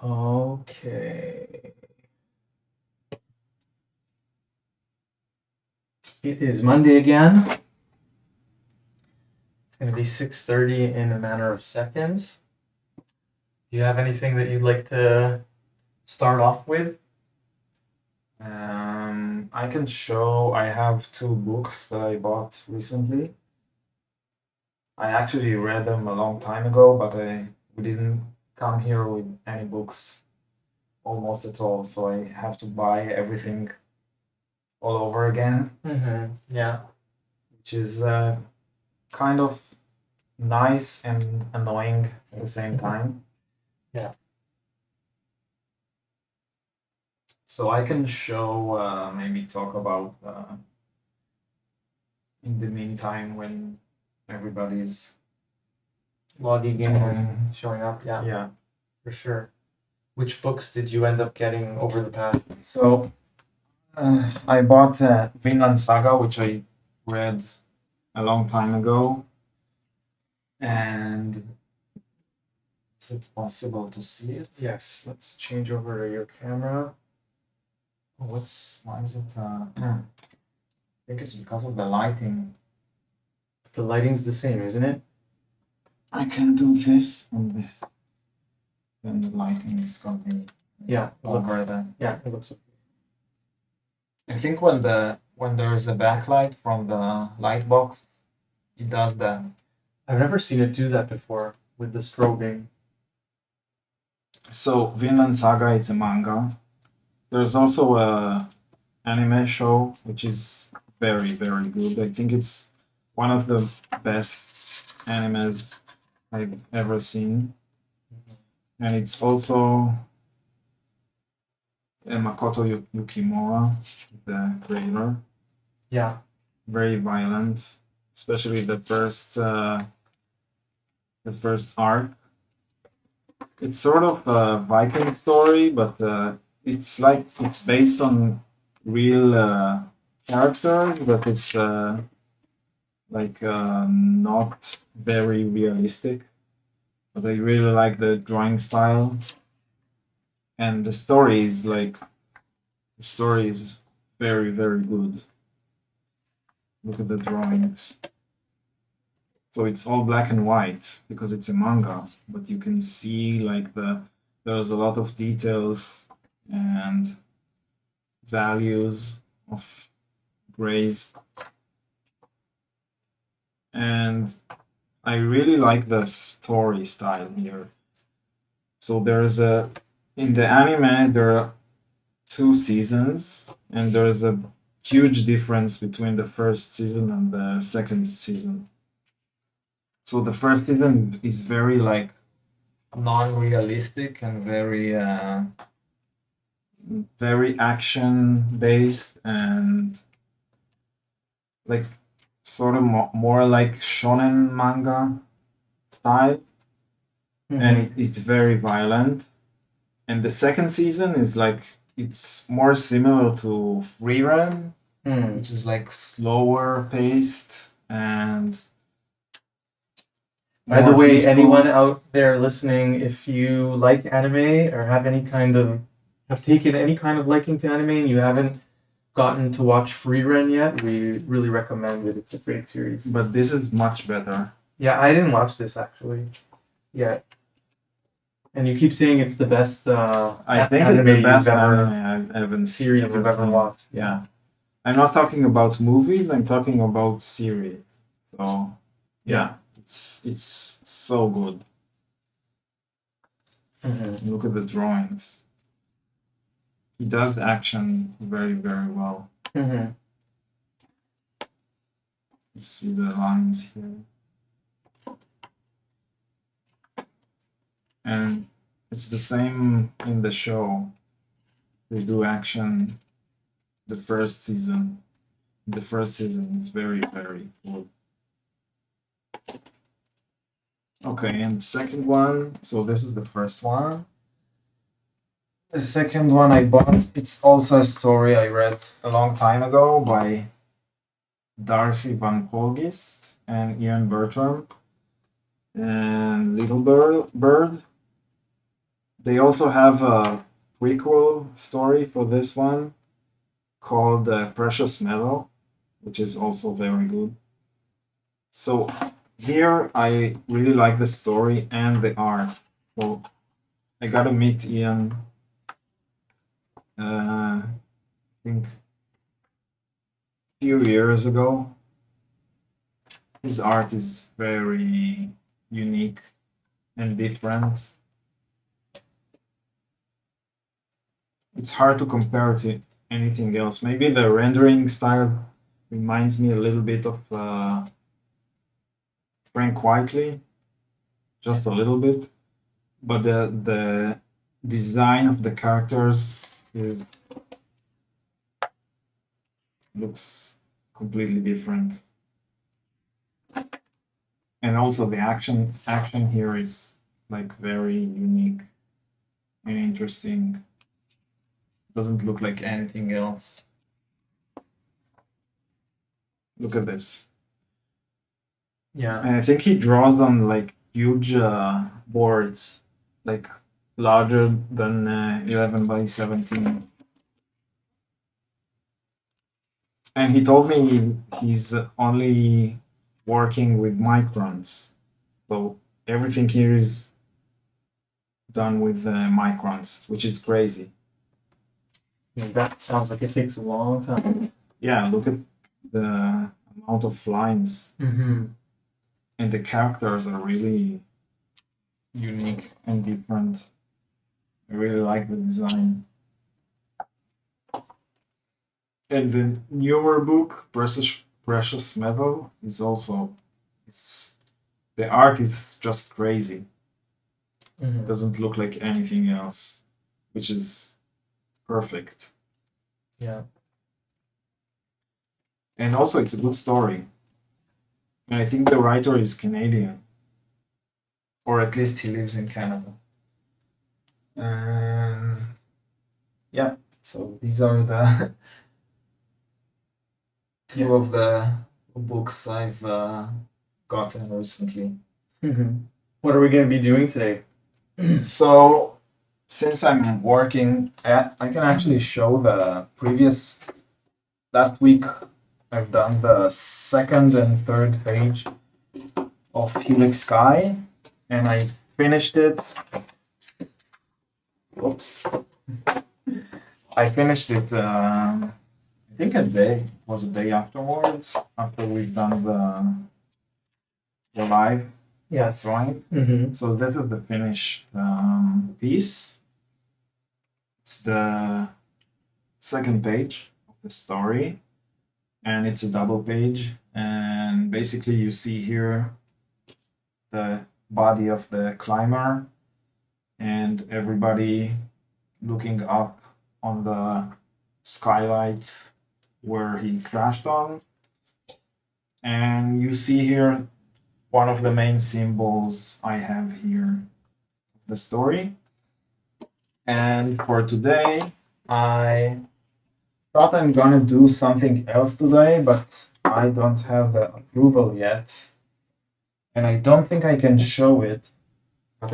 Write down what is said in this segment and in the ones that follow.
Okay. It is Monday again. It's going to be 6:30 in a matter of seconds. Do you have anything that you'd like to start off with? I can show I have two books that I bought recently. I actually read them a long time ago, but we didn't come here with any books almost at all, so I have to buy everything all over again, Yeah. which is kind of nice and annoying at the same time. Yeah. So I can show, maybe talk about in the meantime when everybody's Logging in and showing up. Yeah, yeah. for sure. Which books did you end up getting over the past? So I bought Vinland Saga, which I read a long time ago, and is it possible to see it? Yes, let's change over to your camera. Why is it? I think it's because of the lighting. The lighting's the same, isn't it? I can do this and this. Then the lighting is gonna be Yeah, over then. Yeah, it looks okay. I think when there is a backlight from the light box, it does that. I've never seen it do that before with the strobing. So Vinland Saga, it's a manga. There's also a anime show which is very very good. I think it's one of the best animes I've ever seen, and it's also Makoto Yukimura, the creator. Yeah. Very violent, especially the first arc. It's sort of a Viking story, but it's based on real characters, but it's not very realistic. But I really like the drawing style, and the story is very very good. Look at the drawings. So it's all black and white because it's a manga, but you can see there's a lot of details and values of grays. And I really like the story style here. So in the anime there are two seasons, and there's a huge difference between the first season and the second season. So the first season is very non-realistic and very action based, and like sort of more like shonen manga style, and it is very violent. And the second season is it's more similar to Free Run, which is like slower paced and By the more way, peaceful. anyone out there listening, if you like anime or have taken any kind of liking to anime and you haven't gotten to watch Free Run yet, we really recommend it. It's a great series. But this is much better. Yeah, I didn't watch this actually yet. And you keep saying it's the best I think it's the best anime I've ever series you've ever watched. Yeah. I'm not talking about movies, I'm talking about series. So yeah, it's so good. Look at the drawings. He does action very, very well. You see the lines here. And it's the same in the show. They do action the first season. The first season is very, very good. Okay, and the second one, so this is the first one. The second one I bought, it's also a story I read a long time ago by Darcy Van Polgist and Ian Bertram, and Little Bird. They also have a prequel story for this one called Precious Metal, which is also very good. So here I really like the story and the art. So I got to meet Ian, I think a few years ago. His art is very unique and different. It's hard to compare to anything else. Maybe the rendering style reminds me a little bit of Frank Whiteley, just a little bit, but the design of the characters is looks completely different, and also the action here is like very unique and interesting. Doesn't look like anything else. Look at this. Yeah. And I think he draws on like huge boards, like larger than 11 by 17. And he told me he's only working with microns. So everything here is done with microns, which is crazy. That sounds like it takes a long time. Yeah, look at the amount of lines. Mm-hmm. And the characters are really unique and different. I really like the design. And the newer book, Precious Metal, is also it's the art is just crazy. Mm-hmm. It doesn't look like anything else, which is perfect. Yeah. And also it's a good story. And I think the writer is Canadian. Or at least he lives in Canada. Yeah, so these are the two of the books I've gotten recently. Mm-hmm. What are we going to be doing today? So, since I'm working at, I can actually show the previous. Last week, I've done the second and third page of Helix Sky, and I finished it. Oops. I finished it, I think a day, it was a day afterwards, after we've done the live Yes. drawing. Mm-hmm. So this is the finished piece. It's the second page of the story, and it's a double page. And basically, you see here the body of the climber and everybody looking up on the skylight where he crashed on. And you see here one of the main symbols I have here, the story. And for today, I thought I'm gonna do something else today, but I don't have the approval yet. And I don't think I can show it, but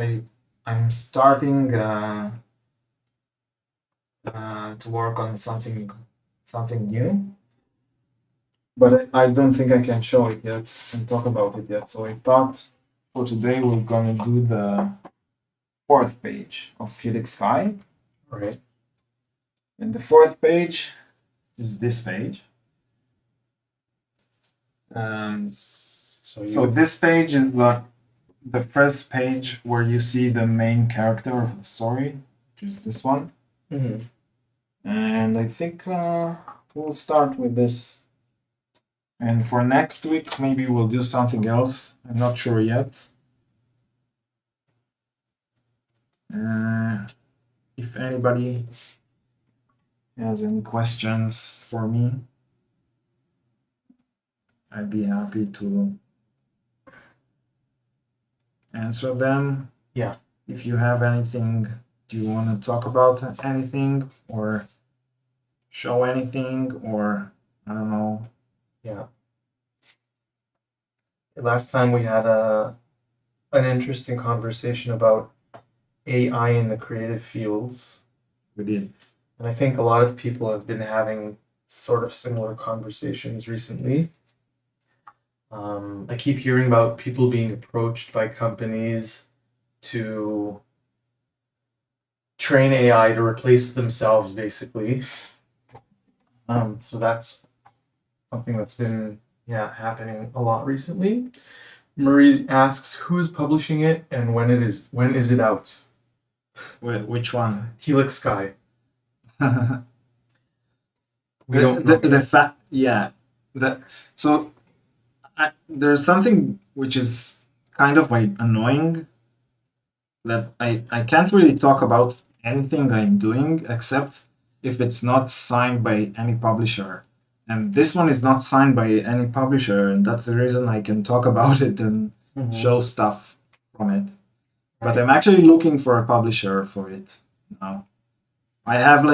I'm starting to work on something new. But I don't think I can show it yet and talk about it yet. So I thought for today we're gonna do the fourth page of Helix Sky. Right. And the fourth page is this page. So this page is the first page where you see the main character of the story, which is this one. Mm-hmm. And I think we'll start with this. And for next week, maybe we'll do something else. I'm not sure yet. If anybody has any questions for me, I'd be happy to answer them. Yeah. If you have anything, do you want to talk about anything or show anything or I don't know. Yeah. Last time we had an interesting conversation about AI in the creative fields. We did. And I think a lot of people have been having sort of similar conversations recently. I keep hearing about people being approached by companies to train AI to replace themselves, basically. So that's something that's been happening a lot recently. Murray asks who's publishing it and when is it out? Which one? Helix Sky. the We don't know the yet. fact, yeah. So there's something which is kind of like annoying, that I can't really talk about anything I'm doing except if it's not signed by any publisher. And this one is not signed by any publisher, and that's the reason I can talk about it and show stuff from it. But I'm actually looking for a publisher for it now. I have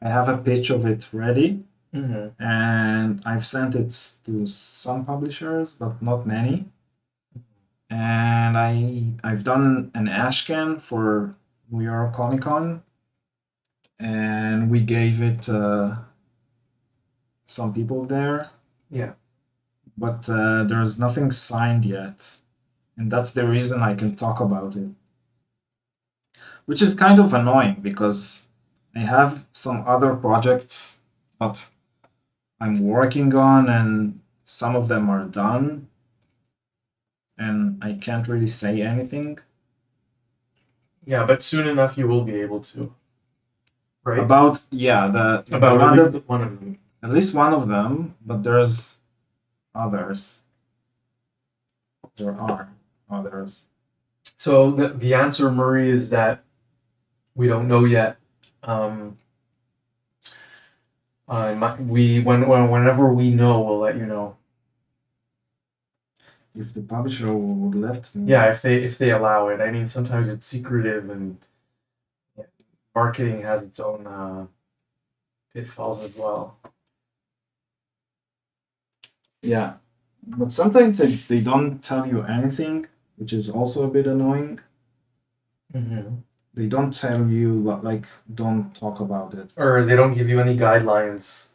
a pitch of it ready, and I've sent it to some publishers, but not many. And I've done an ashcan for New York Comic Con, and we gave it some people there. Yeah. But there's nothing signed yet, and that's the reason I can talk about it. Which is kind of annoying because I have some other projects that I'm working on, and some of them are done, and I can't really say anything. Yeah, but soon enough you will be able to. Right? About One of them. At least one of them, but there's others. There are others. So the answer, Murray, is that we don't know yet. Whenever we know, we'll let you know. If the publisher would let me. Yeah, if they allow it. I mean, sometimes it's secretive, and marketing has its own pitfalls as well. Yeah, but sometimes they don't tell you anything, which is also a bit annoying. They don't tell you, like, don't talk about it. Or they don't give you any guidelines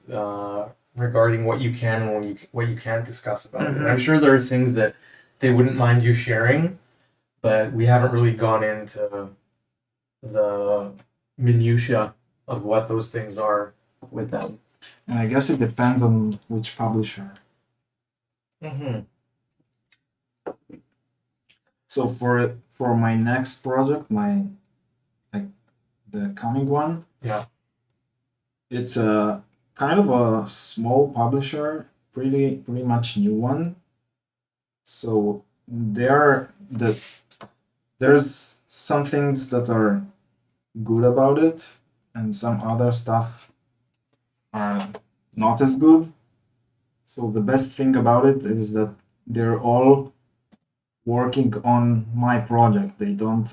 regarding what you can and what you can't discuss about it. I'm sure there are things that they wouldn't mind you sharing, but we haven't really gone into the minutia of what those things are with them. And I guess it depends on which publisher. So for my next project, the coming one, it's a kind of a small publisher, pretty much new one. So there's some things that are good about it, and some other stuff are not as good. So the best thing about it is that they're all working on my project. They don't.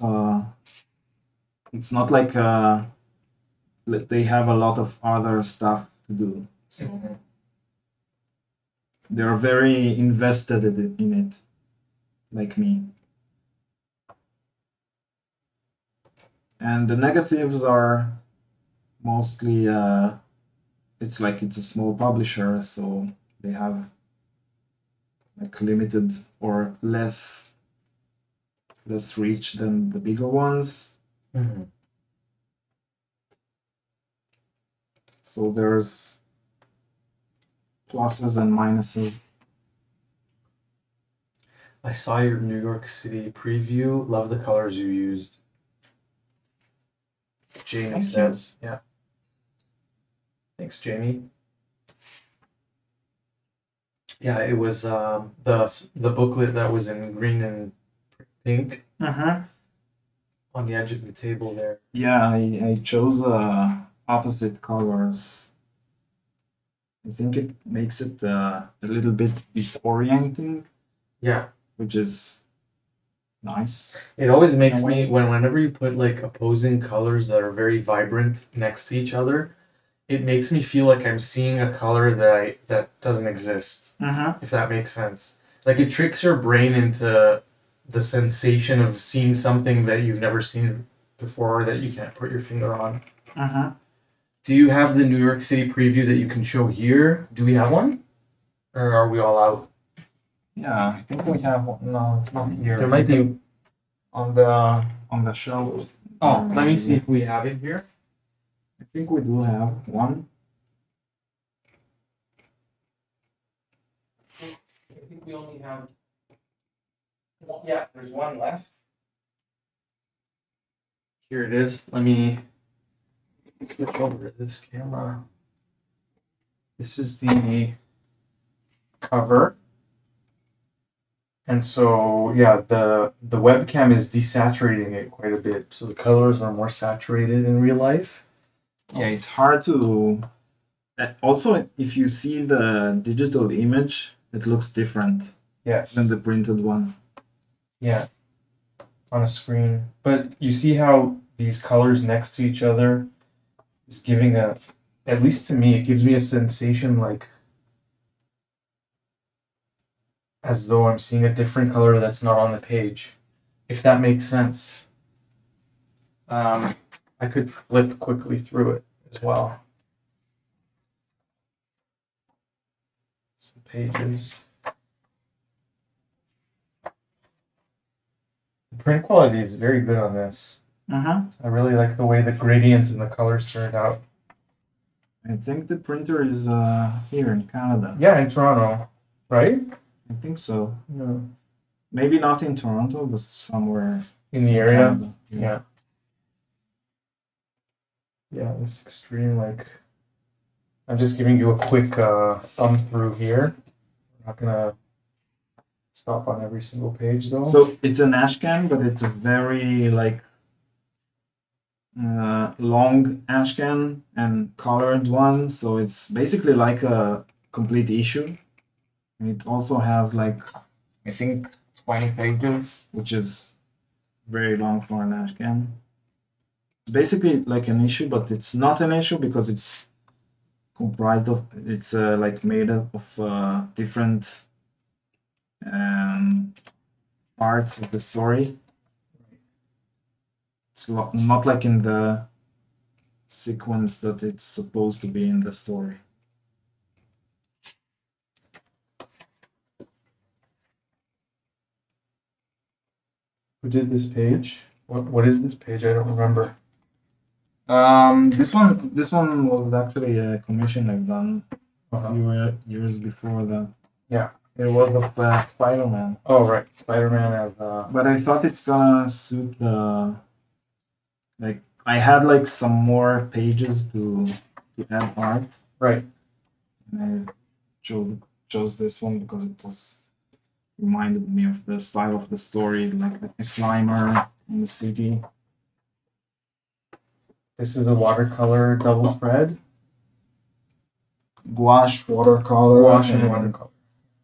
It's not like they have a lot of other stuff to do. So they're very invested in it, like me. And the negatives are mostly it's a small publisher, so they have like limited or less reach than the bigger ones. So there's pluses and minuses. I saw your New York City preview. Love the colors you used. Jamie says, yeah. Thanks, Jamie. Yeah, it was the booklet that was in green and pink on the edge of the table there. Yeah, I chose opposite colors. I think it makes it a little bit disorienting. Yeah. Which is nice. It always makes me, whenever you put like opposing colors that are very vibrant next to each other, it makes me feel like I'm seeing a color that doesn't exist. If that makes sense. Like it tricks your brain into the sensation of seeing something that you've never seen before that you can't put your finger on. Do you have the New York City preview that you can show here? Do we have one? Or are we all out? Yeah, I think we have one. No, it's not here. There might be on the shelf. Oh, let me see if we have it here. I think we do have one. I think we only have one. Yeah, there's one left. Here it is. Let me switch over to this camera. This is the cover. And so, yeah, the webcam is desaturating it quite a bit. So the colors are more saturated in real life. Yeah, it's hard to... Also, if you see the digital image, it looks different Yes. than the printed one. Yeah, on a screen. But you see how these colors next to each other is giving a, at least to me, it gives me a sensation like as though I'm seeing a different color that's not on the page, if that makes sense. I could flip quickly through it as well. Some pages. The print quality is very good on this. I really like the way the gradients and the colors turned out. I think the printer is here in Canada. Yeah, in Toronto, right? I think so. Yeah. Maybe not in Toronto, but somewhere In the area. Canada. Yeah. Yeah, this extreme, like, I'm just giving you a quick thumb through here. I'm not gonna stop on every single page though. So it's an ashcan, but it's a very like long ashcan and colored one. So it's basically like a complete issue. And it also has like, I think 20 pages, which is very long for an ashcan. It's basically like an issue, but it's not an issue because it's comprised of, it's like made up of different parts of the story. It's not like in the sequence that it's supposed to be in the story. Who did this page? What is this page? I don't remember. This one was actually a commission I've done a few years before that. Yeah. It was of Spider-Man. Oh right, Spider-Man as But I thought it's gonna suit the, like, I had like some more pages to add art. right. And I chose this one because it was reminded me of the style of the story, like a climber in the city. This is a watercolor double spread. Gouache watercolor. Gouache and watercolor.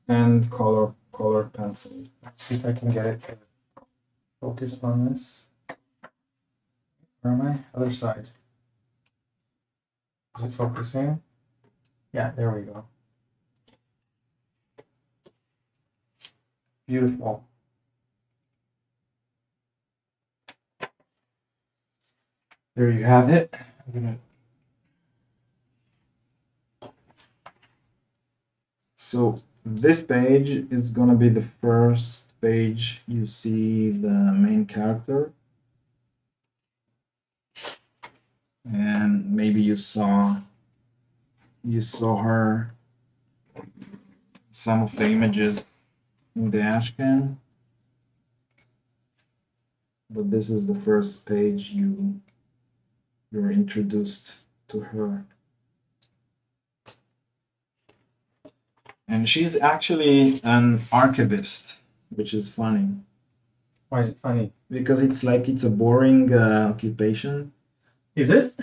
And color pencil. Let's see if I can get it to focus on this. Where am I? Other side. Is it focusing? Yeah, there we go. Beautiful. There you have it. I'm gonna... So this page is gonna be the first page you see the main character. And maybe you saw her, some of the images in the ashcan. But this is the first page you're introduced to her. And she's actually an archivist, which is funny. Why is it funny? Because it's like it's a boring occupation. Is it?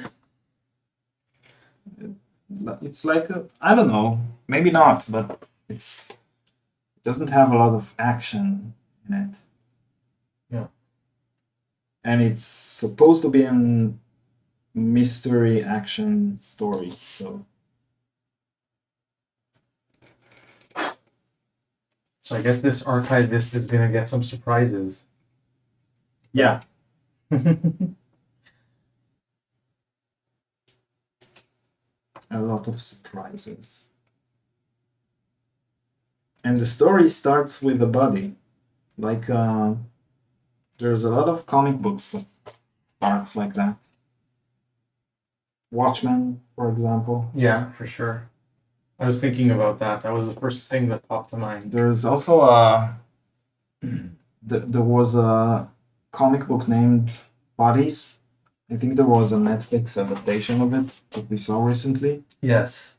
It's like I don't know, maybe not, but it doesn't have a lot of action in it. Yeah. And it's supposed to be a mystery action story, so So I guess this archivist is gonna get some surprises. Yeah. A lot of surprises. And the story starts with the body. Like, there's a lot of comic books that starts like that. Watchmen, for example. Yeah, for sure. I was thinking about that. That was the first thing that popped to mind. There's also there was a comic book named Bodies. I think there was a Netflix adaptation of it that we saw recently. Yes.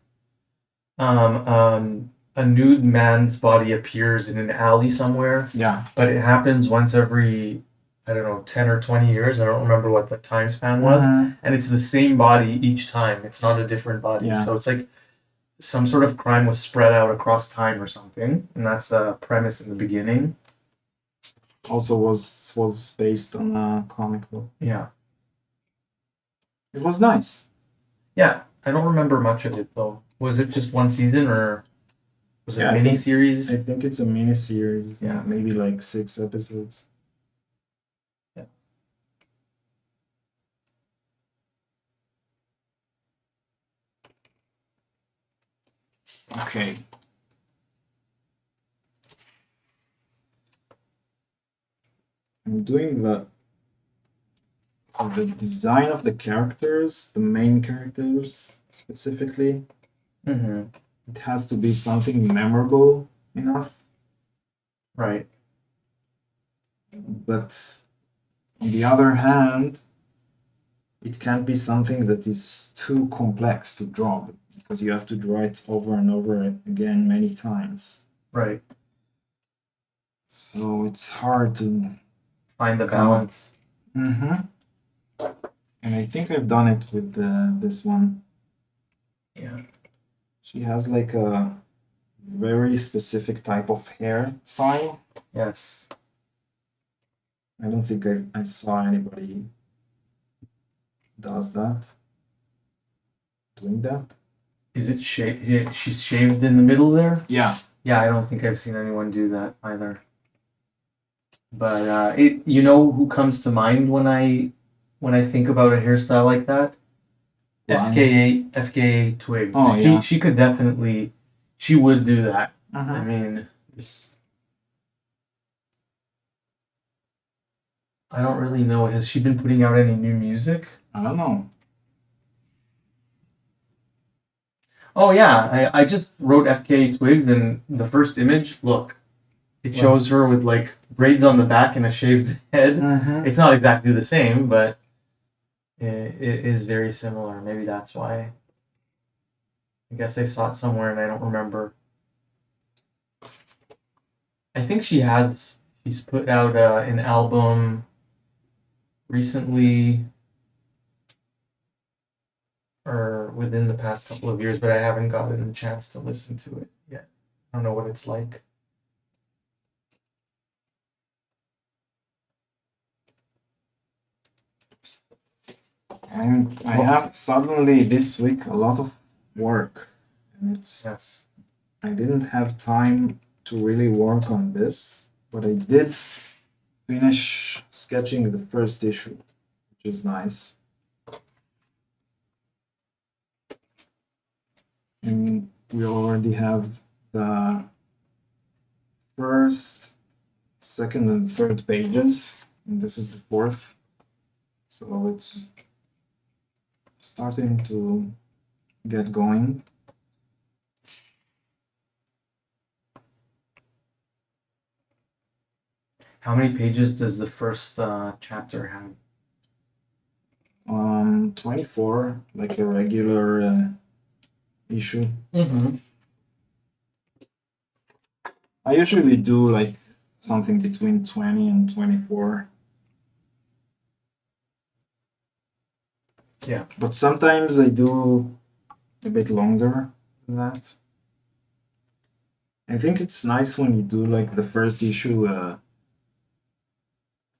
A nude man's body appears in an alley somewhere, Yeah. but it happens once every, I don't know, 10 or 20 years. I don't remember what the time span was. And it's the same body each time. It's not a different body. Yeah. So it's like some sort of crime was spread out across time or something. And that's the premise in the beginning. Also was based on a comic book. Yeah. It was nice. Yeah. I don't remember much of it though. Was it just one season or was it Yeah, a mini series? I think it's a mini series. Yeah. Maybe like 6 episodes. Yeah. Okay. I'm doing the design of the characters, the main characters specifically. Mm-hmm. It has to be something memorable enough. Right. But on the other hand, it can't be something that is too complex to draw because you have to draw it over and over again many times. Right. So it's hard to find the balance. Mm-hmm. And I think I've done it with this one. Yeah. She has like a very specific type of hair style. Yes. I don't think I saw anybody does that. Doing that. Is it shaved? She's shaved in the middle there? Yeah. Yeah, I don't think I've seen anyone do that either. But you know who comes to mind when I think about a hairstyle like that? FKA Twigs. Oh, yeah. She could definitely, she would do that. Uh-huh. I mean, I don't really know. Has she been putting out any new music? I don't know. Oh yeah, I just wrote FKA Twigs, and the first image, look, it shows her with like braids on the back and a shaved head. Mm-hmm. It's not exactly the same, but it is very similar. Maybe that's why. I guess I saw it somewhere and I don't remember. I think she's put out an album recently or within the past couple of years, but I haven't gotten a chance to listen to it yet. I don't know what it's like. And I have suddenly this week a lot of work, and Yes. I didn't have time to really work on this, but I did finish sketching the first issue, which is nice. And we already have the first, second, and third pages, and this is the fourth. So it's starting to get going. How many pages does the first chapter have? 24, like a regular issue. Mm-hmm. I usually do like something between 20 and 24. Yeah. But sometimes I do a bit longer than that. I think it's nice when you do like the first issue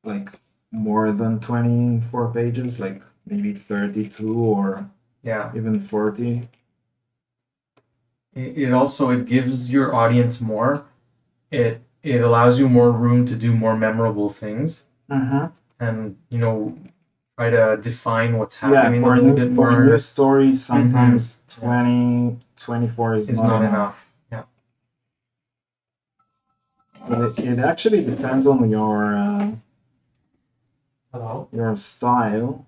like more than 24 pages, like maybe 32 or even 40. It also it gives your audience more it allows you more room to do more memorable things, Mm-hmm. and try to define what's Yeah, happening a little bit for more. new stories, sometimes Yeah. 20, 24 is It's not not enough. enough. Yeah. But it actually depends on Hello. your style.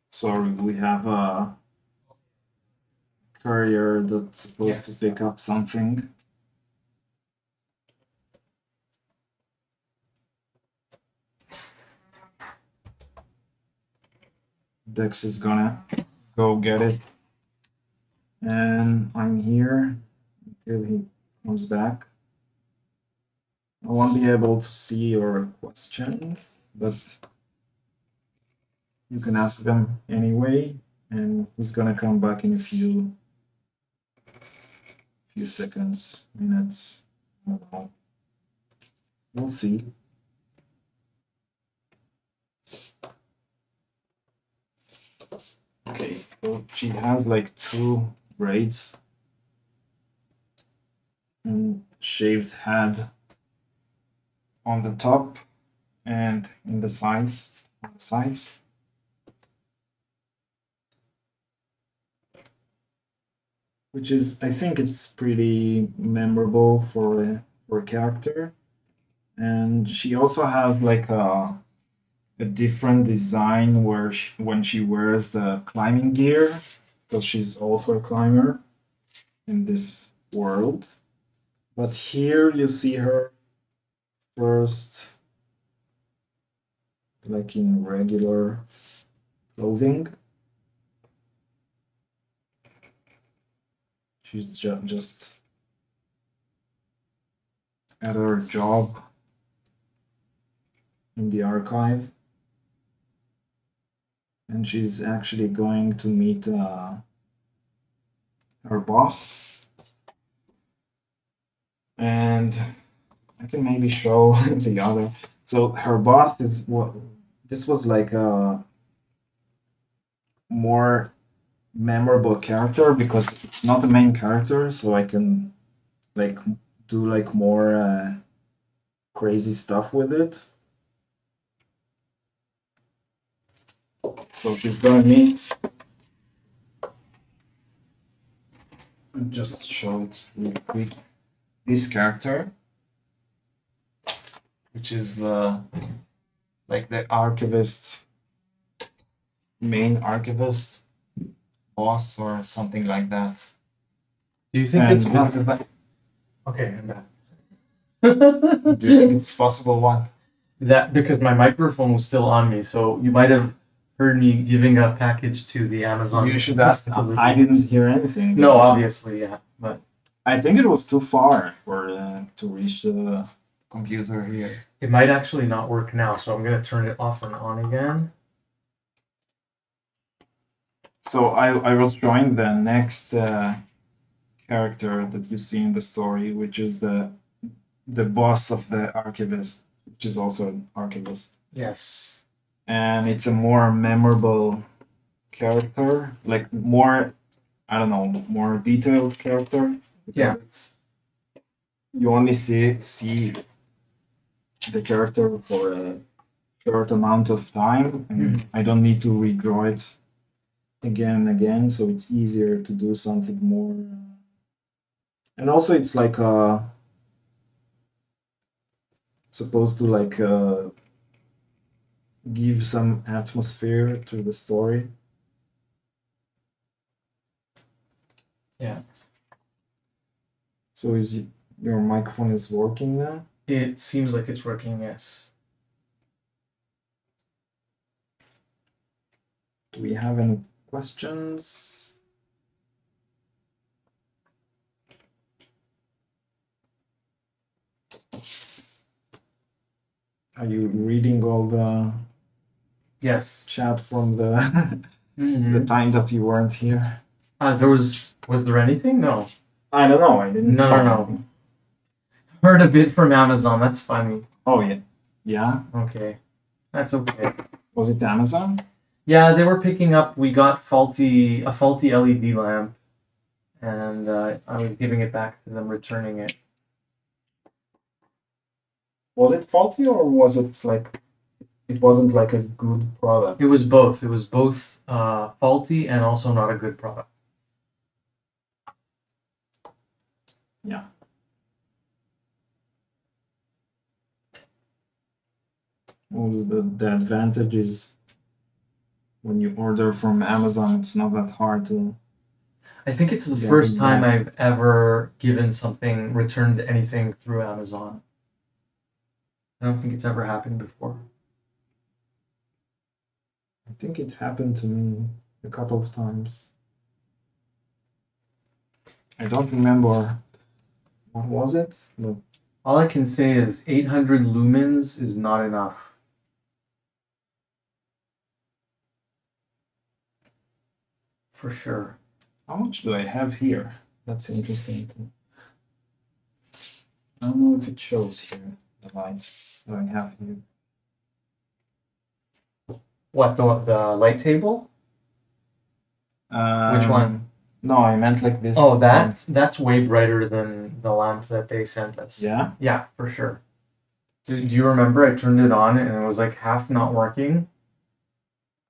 Sorry, we have a courier that's supposed Yes. to pick up something. Dex is gonna go get it. And I'm here until he comes back. I won't be able to see your questions, but you can ask them anyway. And he's gonna come back in a few seconds, minutes. I don't know. We'll see. Okay, so she has like 2 braids and shaved head on the top and in the sides. On the sides. Which is, I think it's pretty memorable for a character. And she also has like a different design where when she wears the climbing gear, because she's also a climber in this world. But here you see her first like in regular clothing. She's just at her job in the archive. And she's actually going to meet her boss. And I can maybe show the other. So her boss is what this was like a more memorable character because it's not the main character, so I can like do like more crazy stuff with it. So she's gonna meet. Just show it real quick. This character, which is the archivist, main archivist boss or something like that. Do you think And it's possible? Okay, I'm back. do you think it's possible what? That because my microphone was still on me, so you might have heard me giving a package to the Amazon. You should ask. delivery. I didn't hear anything. No, obviously, yeah, but I think it was too far for to reach the computer here. it might actually not work now, so I'm gonna turn it off and on again. So I was showing the next character that you see in the story, which is the boss of the archivist, which is also an archivist. Yes. And it's a more memorable character, like more, I don't know, more detailed character because Yeah. it's you only see the character for a short amount of time, and I don't need to redraw it again and again, so it's easier to do something more. And also, it's like supposed to like give some atmosphere to the story. Yeah. So is your microphone is working now? It seems like it's working, yes. Do we have any questions? Are you reading all the Yes. chat from the the time that you weren't here? Was there anything? No. I don't know. I didn't. No. Heard a bit from Amazon. That's funny. Oh yeah. Yeah. Okay. That's okay. Was it Amazon? Yeah, they were picking up. We got a faulty LED lamp, and I was giving it back to them, returning it. Was it faulty or was it like it wasn't like a good product? It was both. It was both faulty and also not a good product. Yeah. What was the advantage is when you order from Amazon, it's not that hard to. I think it's the Get first it time back. I've ever returned anything through Amazon. I don't think it's ever happened before. I think it happened to me a couple of times. I don't remember what was it, but All I can say is 800 lumens is not enough. For sure. how much do I have here? That's interesting. I don't know if it shows here the lights that I have here. What, the light table? Which one? No, I meant like this. Oh, that's way brighter than the lamp that they sent us. Yeah? Yeah, for sure. Do you remember I turned it on and it was like half not working?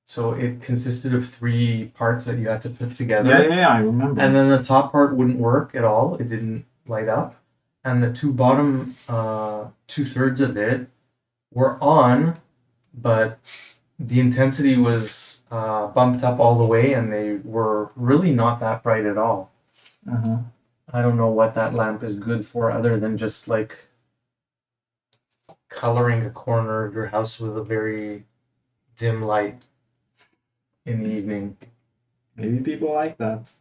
So it consisted of 3 parts that you had to put together. Yeah, I remember. And then the top part wouldn't work at all. It didn't light up. And the 2 bottom 2/3 of it were on, but the intensity was bumped up all the way, and they were really not that bright at all. Uh-huh. I don't know what that lamp is good for, other than just like coloring a corner of your house with a very dim light in the evening. Maybe people like that.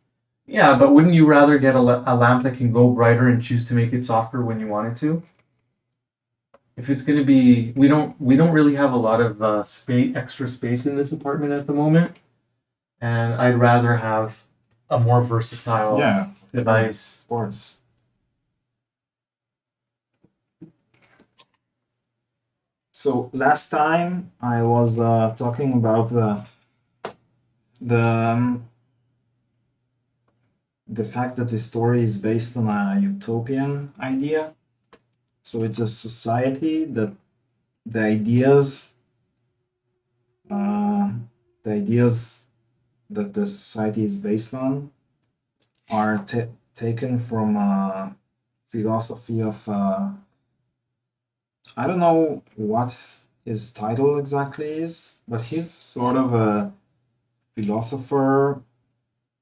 Yeah, but wouldn't you rather get a lamp that can go brighter and choose to make it softer when you want it to? If it's going to be, we don't really have a lot of extra space in this apartment at the moment, and I'd rather have a more versatile device. Of course. So last time I was talking about the fact that the story is based on a utopian idea. So it's a society that the ideas that the society is based on are taken from a philosophy of I don't know what his title exactly is, but he's sort of a philosopher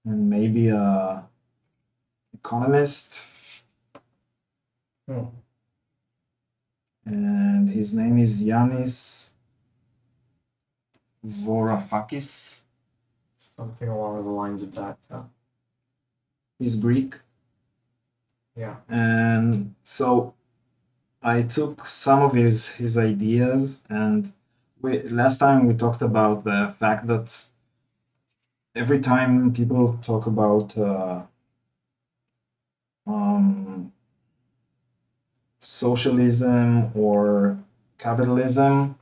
and maybe a economist. Hmm. And his name is Yanis Varoufakis. Something along the lines of that. Yeah. He's Greek. Yeah. And so I took some of his ideas, and last time we talked about the fact that every time people talk about socialism or capitalism,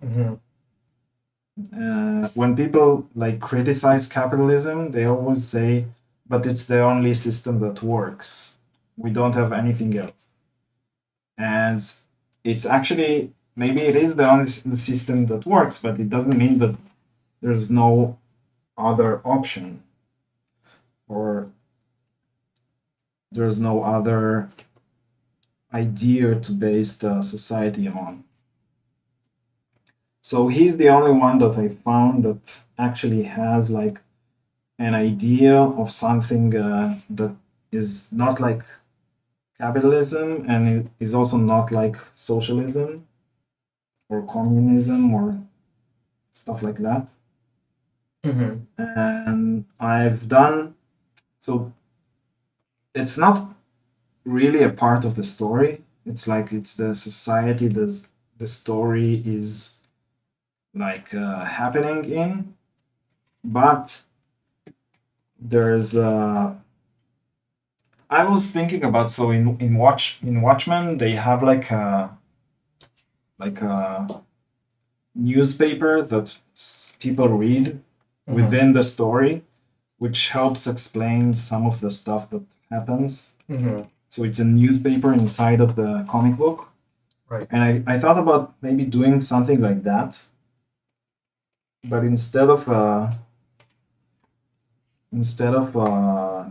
when people like criticize capitalism, they always say, but it's the only system that works. We don't have anything else. And it's actually, maybe it is the only system that works, but it doesn't mean that there's no other option or there's no other idea to base the society on. So he's the only one that I found that actually has like an idea of something that is not like capitalism and it is also not like socialism or communism or stuff like that. And I've done so it's not really a part of the story. It's like it's the society that the story is like happening in, but there's I was thinking about, so in Watchmen they have like a newspaper that people read within the story, which helps explain some of the stuff that happens. Mm-hmm. So it's a newspaper inside of the comic book. Right. And I thought about maybe doing something like that, but instead of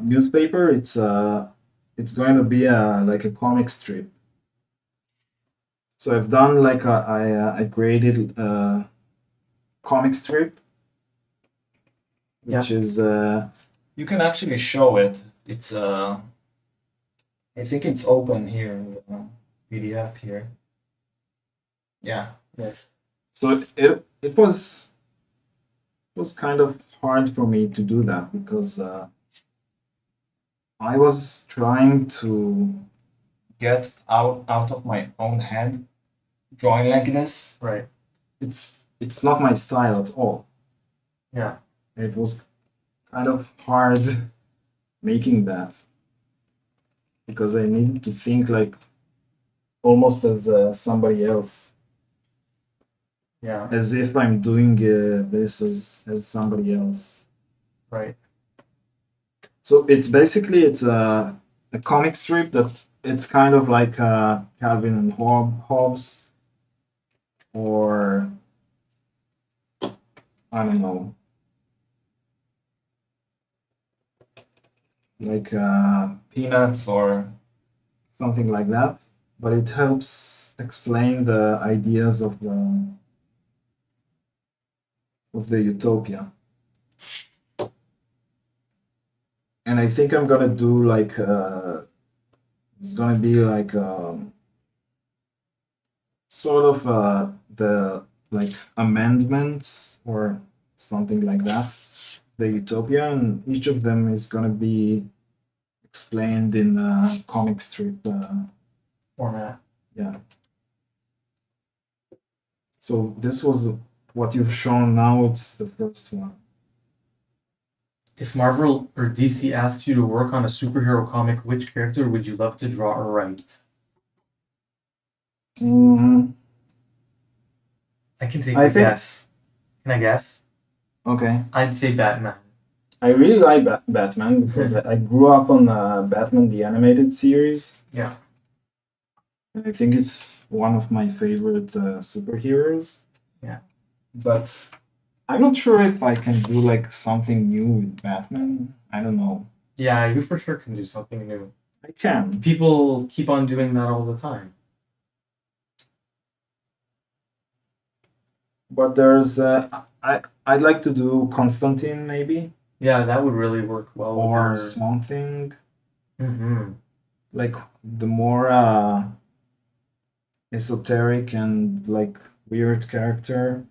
newspaper, it's going to be like a comic strip. So I've done like I created a comic strip, which is you can actually show it. It's I think it's open here in the PDF here. Yeah. Yes. So it was kind of hard for me to do that because I was trying to get out of my own head drawing like this. Right. It's not my style at all. Yeah. It was kind of hard making that because I needed to think like almost as somebody else, Yeah. as if I'm doing this as somebody else. Right. So it's basically it's a comic strip that it's kind of like Calvin and Hobbes, or I don't know, like Peanuts or something like that. But it helps explain the ideas of the utopia. And I think I'm gonna do like it's gonna be like sort of the like amendments or something like that. The utopia, and each of them is gonna be explained in a comic strip Format. yeah. So this was what you've shown now. It's the first one. If Marvel or DC asked you to work on a superhero comic, which character would you love to draw or write? Mm, I can take I a think guess. Can I guess? okay. I'd say Batman. I really like Batman because I grew up on Batman the animated series. Yeah. And I think it's one of my favorite superheroes. Yeah. But I'm not sure if I can do like something new with Batman. I don't know. Yeah, you for sure can do something new. I can. People keep on doing that all the time. But there's I'd like to do Constantine maybe, Yeah, that would really work well with or your. Swamp Thing. Mm-hmm. Like the more esoteric and like weird character,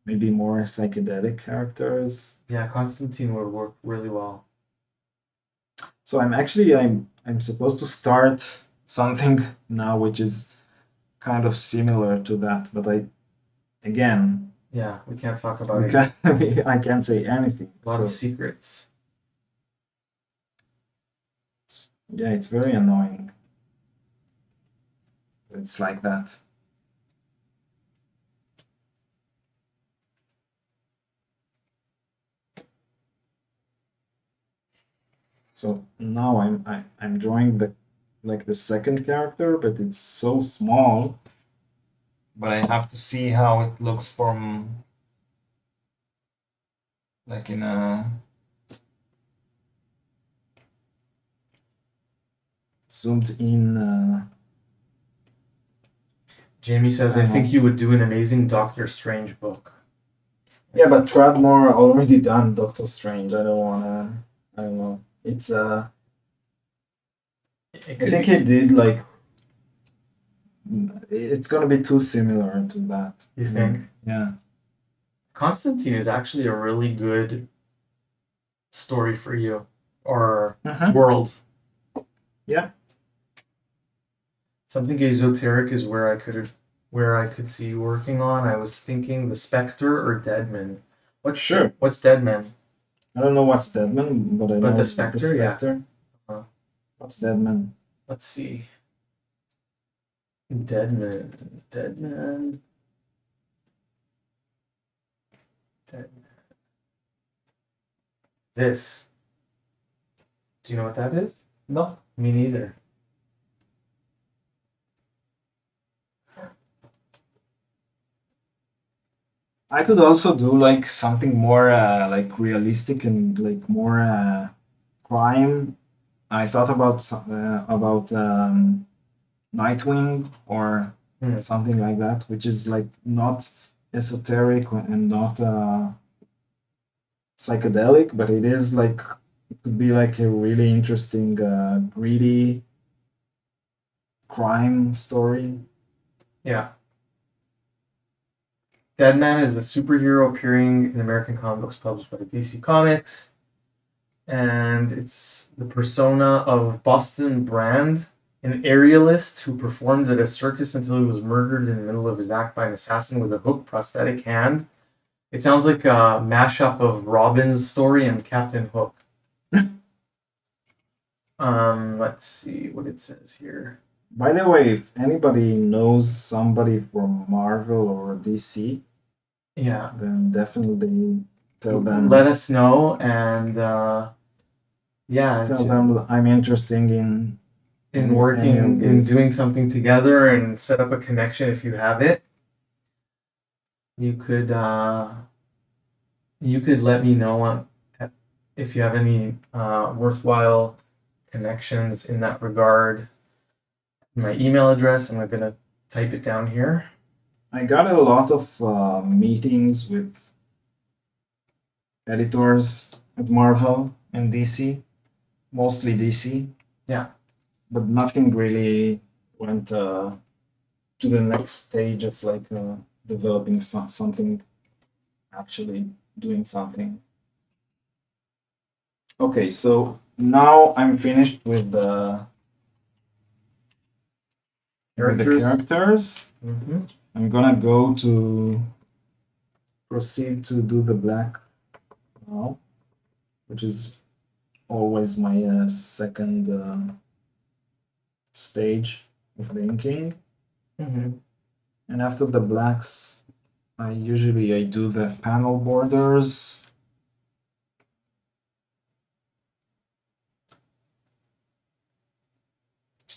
maybe more psychedelic characters. Yeah, Constantine would work really well. So I'm supposed to start something now which is kind of similar to that, but again Yeah, we can't talk about we it. can't I can't say anything. A lot So of secrets. yeah, it's very annoying. It's like that. So now I'm drawing the second character, but it's so small. But I have to see how it looks from like in a zoomed in. Jamie says, I think you would do an amazing Doctor Strange book. Yeah, but Tradmore already done Doctor Strange. I don't wanna. I don't know. It's I think he did like. It's gonna be too similar to that. You think? Yeah. Constantine is actually a really good story for you, or world. Yeah. Something esoteric is where I could see you working on. I was thinking the Spectre or Deadman. What's Deadman? I don't know what's Deadman, but I know the Spectre, yeah. What's Deadman? Let's see. Deadman. This. Do you know what that is? No. Me neither. I could also do like something more like realistic and like more crime. I thought about Nightwing or Hmm. something like that, which is like not esoteric and not psychedelic, but it is like it could be like a really interesting, gritty crime story. Yeah. Deadman is a superhero appearing in American comic books published by DC Comics. And it's the persona of Boston Brand, an aerialist who performed at a circus until he was murdered in the middle of his act by an assassin with a hook prosthetic hand. It sounds like a mashup of Robin's story and Captain Hook. Let's see what it says here. By the way, if anybody knows somebody from Marvel or DC, Yeah, then definitely tell them. let us know, and yeah, Tell them I'm interested in any of working in these. doing something together and set up a connection if you have it. You could let me know on if you have any worthwhile connections in that regard. My email address, and I'm gonna type it down here. I got a lot of meetings with editors at Marvel and DC, mostly DC. Yeah. But nothing really went to the next stage of like developing something, actually doing something. Okay, so now I'm finished with the characters. Mm-hmm. I'm gonna go to proceed to do the black now, which is always my second stage of the inking. Mm-hmm. And after the blacks, I do the panel borders.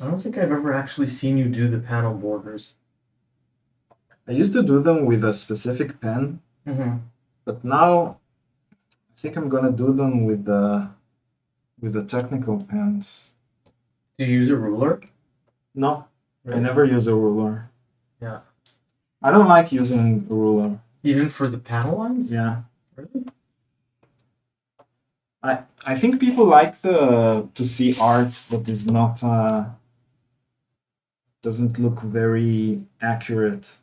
I don't think I've ever actually seen you do the panel borders. I used to do them with a specific pen, Mm-hmm. but now I think I'm gonna do them with the technical pens. Do you use a ruler? No, Really? I never use a ruler. Yeah. I don't like using a ruler. Even for the panel lines? Yeah. Really? I think people like to see art that is not doesn't look very accurate.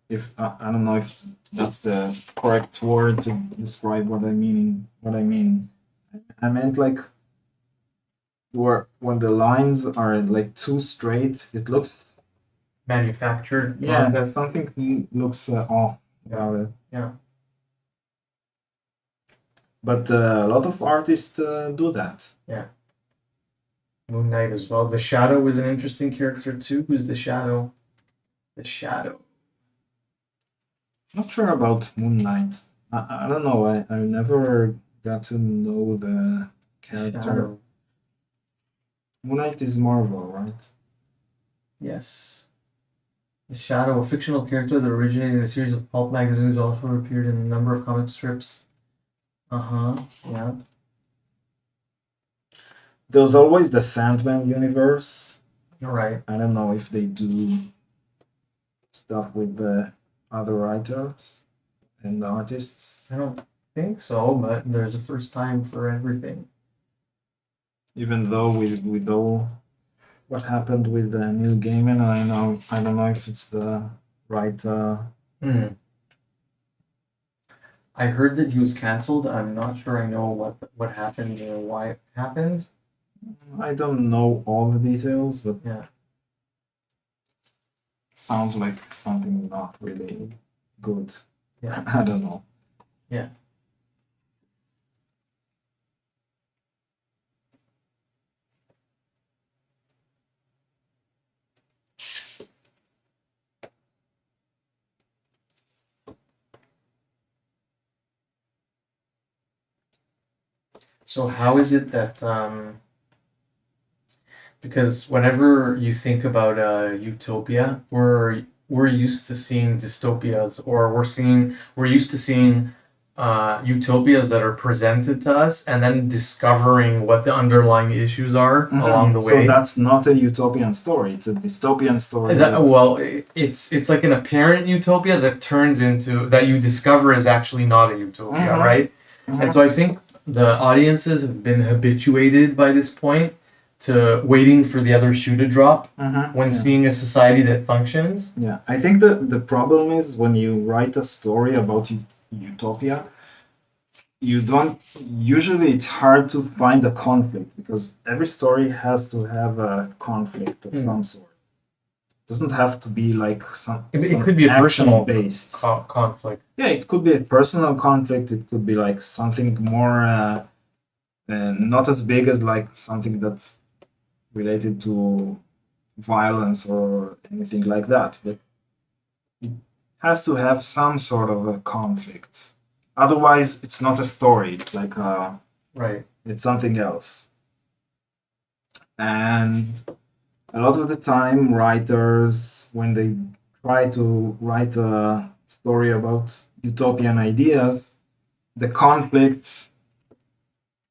If I don't know if that's the correct word to describe what I mean. I meant like where when the lines are like too straight, it looks Manufactured. yeah, there's something looks off about it. Yeah. But a lot of artists do that. Yeah. Moon Knight as well. The Shadow is an interesting character too. Who's the Shadow? The Shadow. Not sure about Moon Knight. I don't know. I never got to know the character. Shadow. Moon Knight is Marvel, right? Yes. The Shadow, a fictional character that originated in a series of pulp magazines, also appeared in a number of comic strips. Uh-huh. Yeah. There's always the Sandman universe. You're right. I don't know if they do stuff with the other writers and artists. I don't think so, but there's a first time for everything. Even though with all what happened with the new Gaiman, I don't know if it's the right. I heard that he was canceled. I'm not sure I know what happened or why it happened. I don't know all the details, but Yeah. sounds like something not really good. Yeah. I don't know. Yeah. So how is it that because whenever you think about utopia, we're used to seeing dystopias, or we're used to seeing utopias that are presented to us, and then discovering what the underlying issues are along the So way. that's not a utopian story. It's a dystopian story. Well, it's like an apparent utopia that turns into that you discover is actually not a utopia, right? And so I think the audiences have been habituated by this point to waiting for the other shoe to drop when seeing a society that functions. Yeah, I think the problem is when you write a story about utopia, you don't usually it's hard to find a conflict because every story has to have a conflict of some sort. It doesn't have to be like some It could be a personal based conflict. Yeah, it could be a personal conflict. It could be like something more not as big as like something that's related to violence or anything like that, but it has to have some sort of a conflict. Otherwise, it's not a story. It's like Right. It's something else. And a lot of the time, writers, when they try to write a story about utopian ideas, the conflict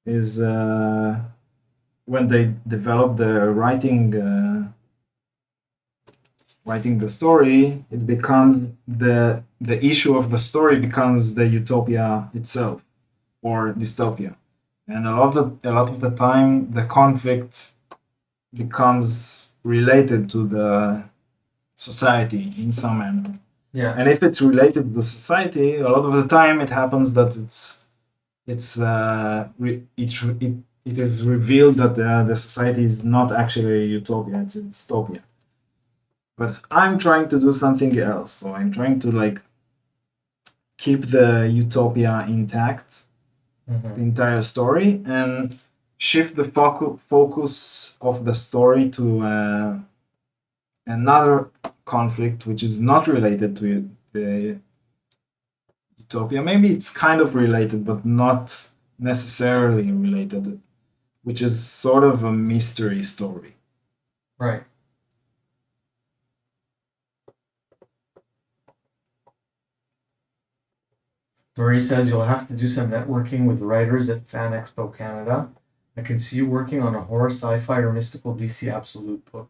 is when they develop the writing the story, it becomes the issue of the story becomes the utopia itself or dystopia, and a lot of the time the conflict becomes related to the society in some manner. Yeah. And if it's related to the society, a lot of the time it happens that it is revealed that the society is not actually a utopia; it's a dystopia. But I'm trying to do something else. So I'm trying to like keep the utopia intact, the entire story, and shift the focus of the story to another conflict which is not related to the utopia. Maybe it's kind of related, but not necessarily related, which is sort of a mystery story. Right. Marie says you'll have to do some networking with writers at Fan Expo Canada. I can see you working on a horror, sci-fi, or mystical DC Absolute book.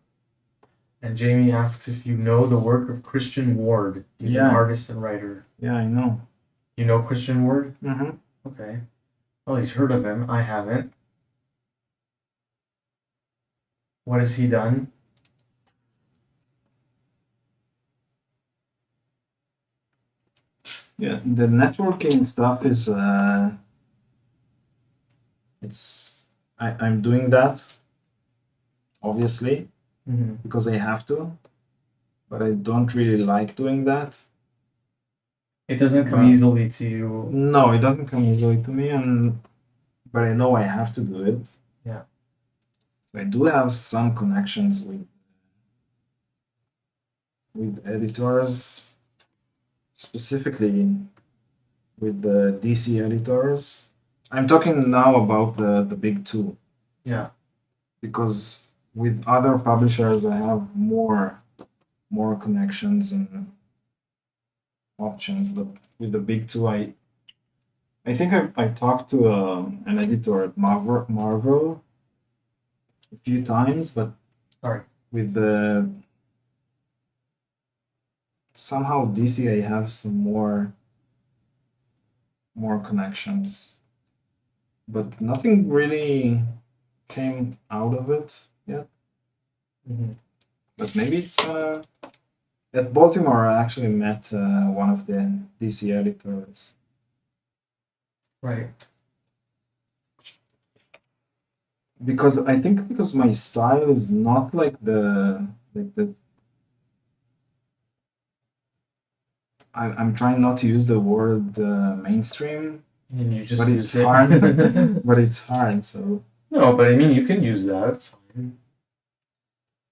And Jamie asks if you know the work of Christian Ward. He's an artist and writer. Yeah, I know. You know Christian Ward? Mm-hmm. Okay. Well, he's heard of him. I haven't. What has he done? Yeah, the networking stuff is I'm doing that obviously because I have to, but I don't really like doing that. It doesn't come easily to you. No, it doesn't come easily to me, but I know I have to do it. Yeah. So I do have some connections with editors, specifically with the DC editors. I'm talking now about the big two. Yeah. Because with other publishers, I have more connections and options. But with the big two, I think I talked to an editor at Marvel a few times, but with the somehow DC, I have some more connections, but nothing really came out of it yet. But maybe it's at Baltimore. I actually met one of the DC editors. Right. Because I think because my style is not like the I'm trying not to use the word mainstream. And you just but it's hard. But it's hard. So no, but I mean you can use that. It's fine.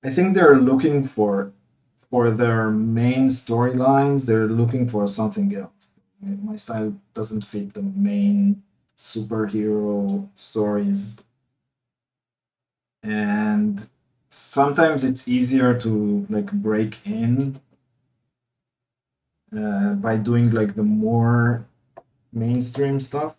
I think they're looking for their main storylines. They're looking for something else. My style doesn't fit the main superhero stories, and sometimes it's easier to like break in by doing like the more mainstream stuff.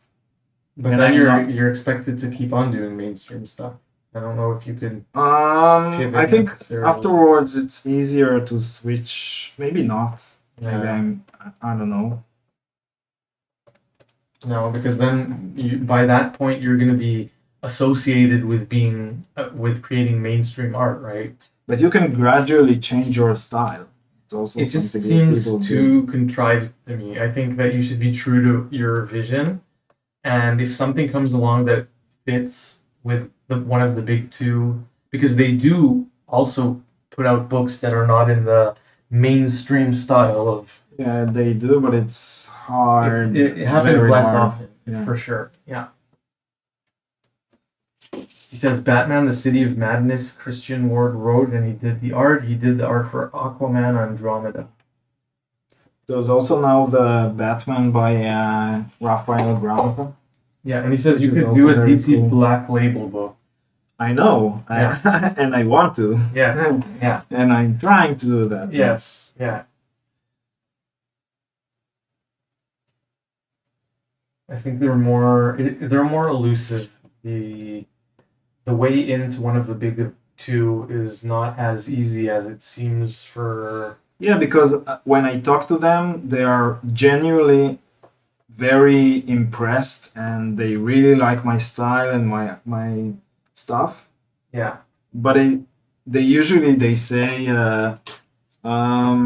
But And then I'm not. you're expected to keep on doing mainstream stuff. I don't know if you could I pivot think necessarily. afterwards it's easier to switch. Maybe not. Maybe Yeah. I don't know. No, because then by that point you're going to be associated with being with creating mainstream art, right? But you can gradually change your style. It's also It just something that seems people too do. contrived to me. I think that you should be true to your vision, and if something comes along that fits with one of the big two, because they do also put out books that are not in the mainstream style of. Yeah, they do, but it's hard. It happens Very less hard. often, Yeah. for sure. Yeah. He says Batman, the City of Madness, Christian Ward wrote, and he did the art. He did the art for Aquaman Andromeda. There's also now the Batman by Raphael Granta. Yeah, and he says Which you is could do also a very DC cool. Black Label book. I know, Yeah. and I want to. Yeah, yeah. And I'm trying to do that. Yes, yeah. I think they're more elusive. The way into one of the big two is not as easy as it seems for. Yeah, because when I talk to them, they are genuinely very impressed, and they really like my style and my stuff. Yeah. But they usually they say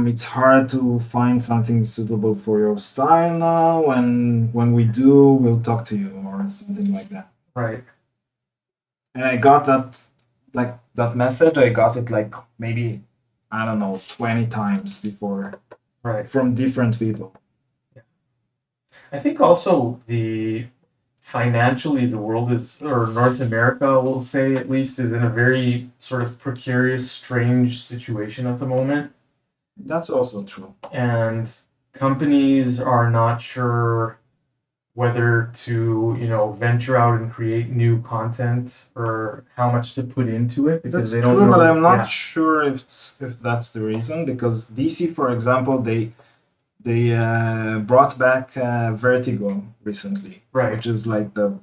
it's hard to find something suitable for your style now. And when we do, we'll talk to you or something like that. Right. And I got that, like that message. I got it like maybe I don't know 20 times before, Right. from different people. Yeah. I think also financially the world is, or North America, we'll say at least, is in a very sort of precarious, strange situation at the moment. That's also true. And companies are not sure whether to, venture out and create new content or how much to put into it because That's they don't true, know. but I'm not Yeah. sure if that's the reason, because DC, for example, they brought back Vertigo recently, Right. which is like the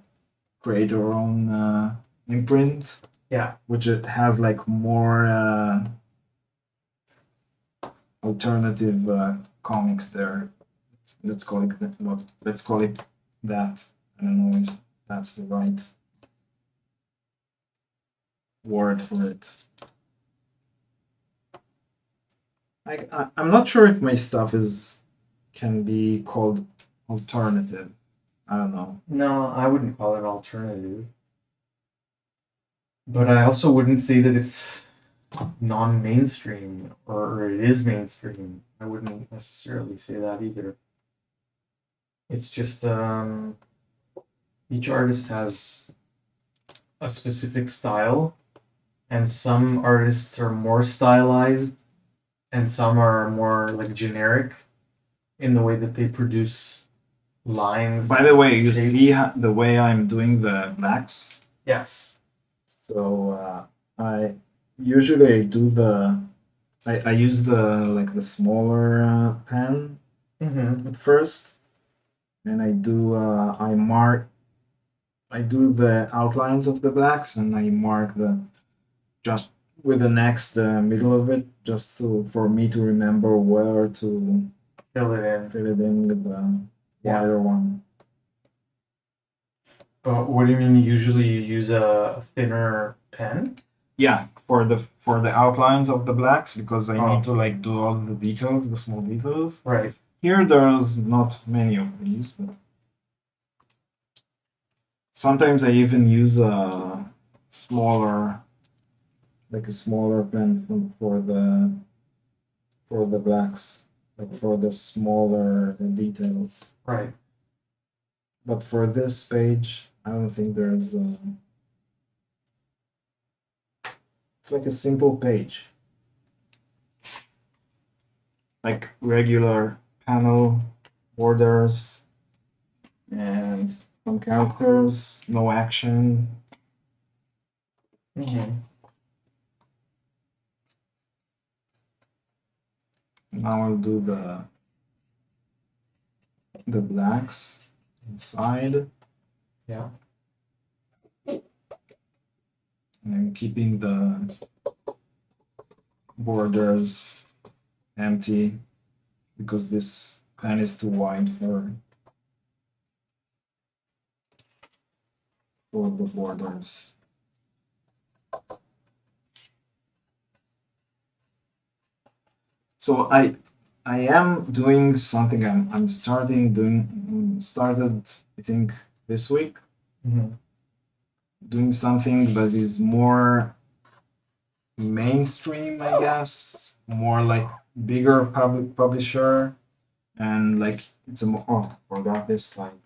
creator-own imprint. Yeah. Which it has like more alternative comics there. Let's call it that. Let's call it that. I don't know if that's the right word for it. I'm not sure if my stuff can be called alternative. I don't know. No, I wouldn't call it alternative. But I also wouldn't say that it's non-mainstream or it is mainstream. I wouldn't necessarily say that either. It's just each artist has a specific style, and some artists are more stylized, and some are more like generic in the way that they produce lines. By the way, you shapes. see the way I'm doing the blacks? Yes. So I usually I use the smaller pen at first, and I do the outlines of the blacks, and I mark just with the next middle of it, just for me to remember where to Fill it in with the wider one. But what do you mean? Usually you use a thinner pen? Yeah, for the outlines of the blacks, because I need to like do all the details, the small details. Right. Here there's not many of these, but sometimes I even use a smaller, like a smaller pen for the blacks, like for the smaller details. Right. But for this page, I don't think there's it's like a simple page, like regular panel borders and some characters, no action. Mm-hmm. Now I'll do the blacks inside. Yeah. And I'm keeping the borders empty because this pen is too wide for the borders. So I am doing something. I'm started I think this week Mm-hmm. doing something that is more mainstream, I guess, more like bigger publisher, and like it's a forgot this slide.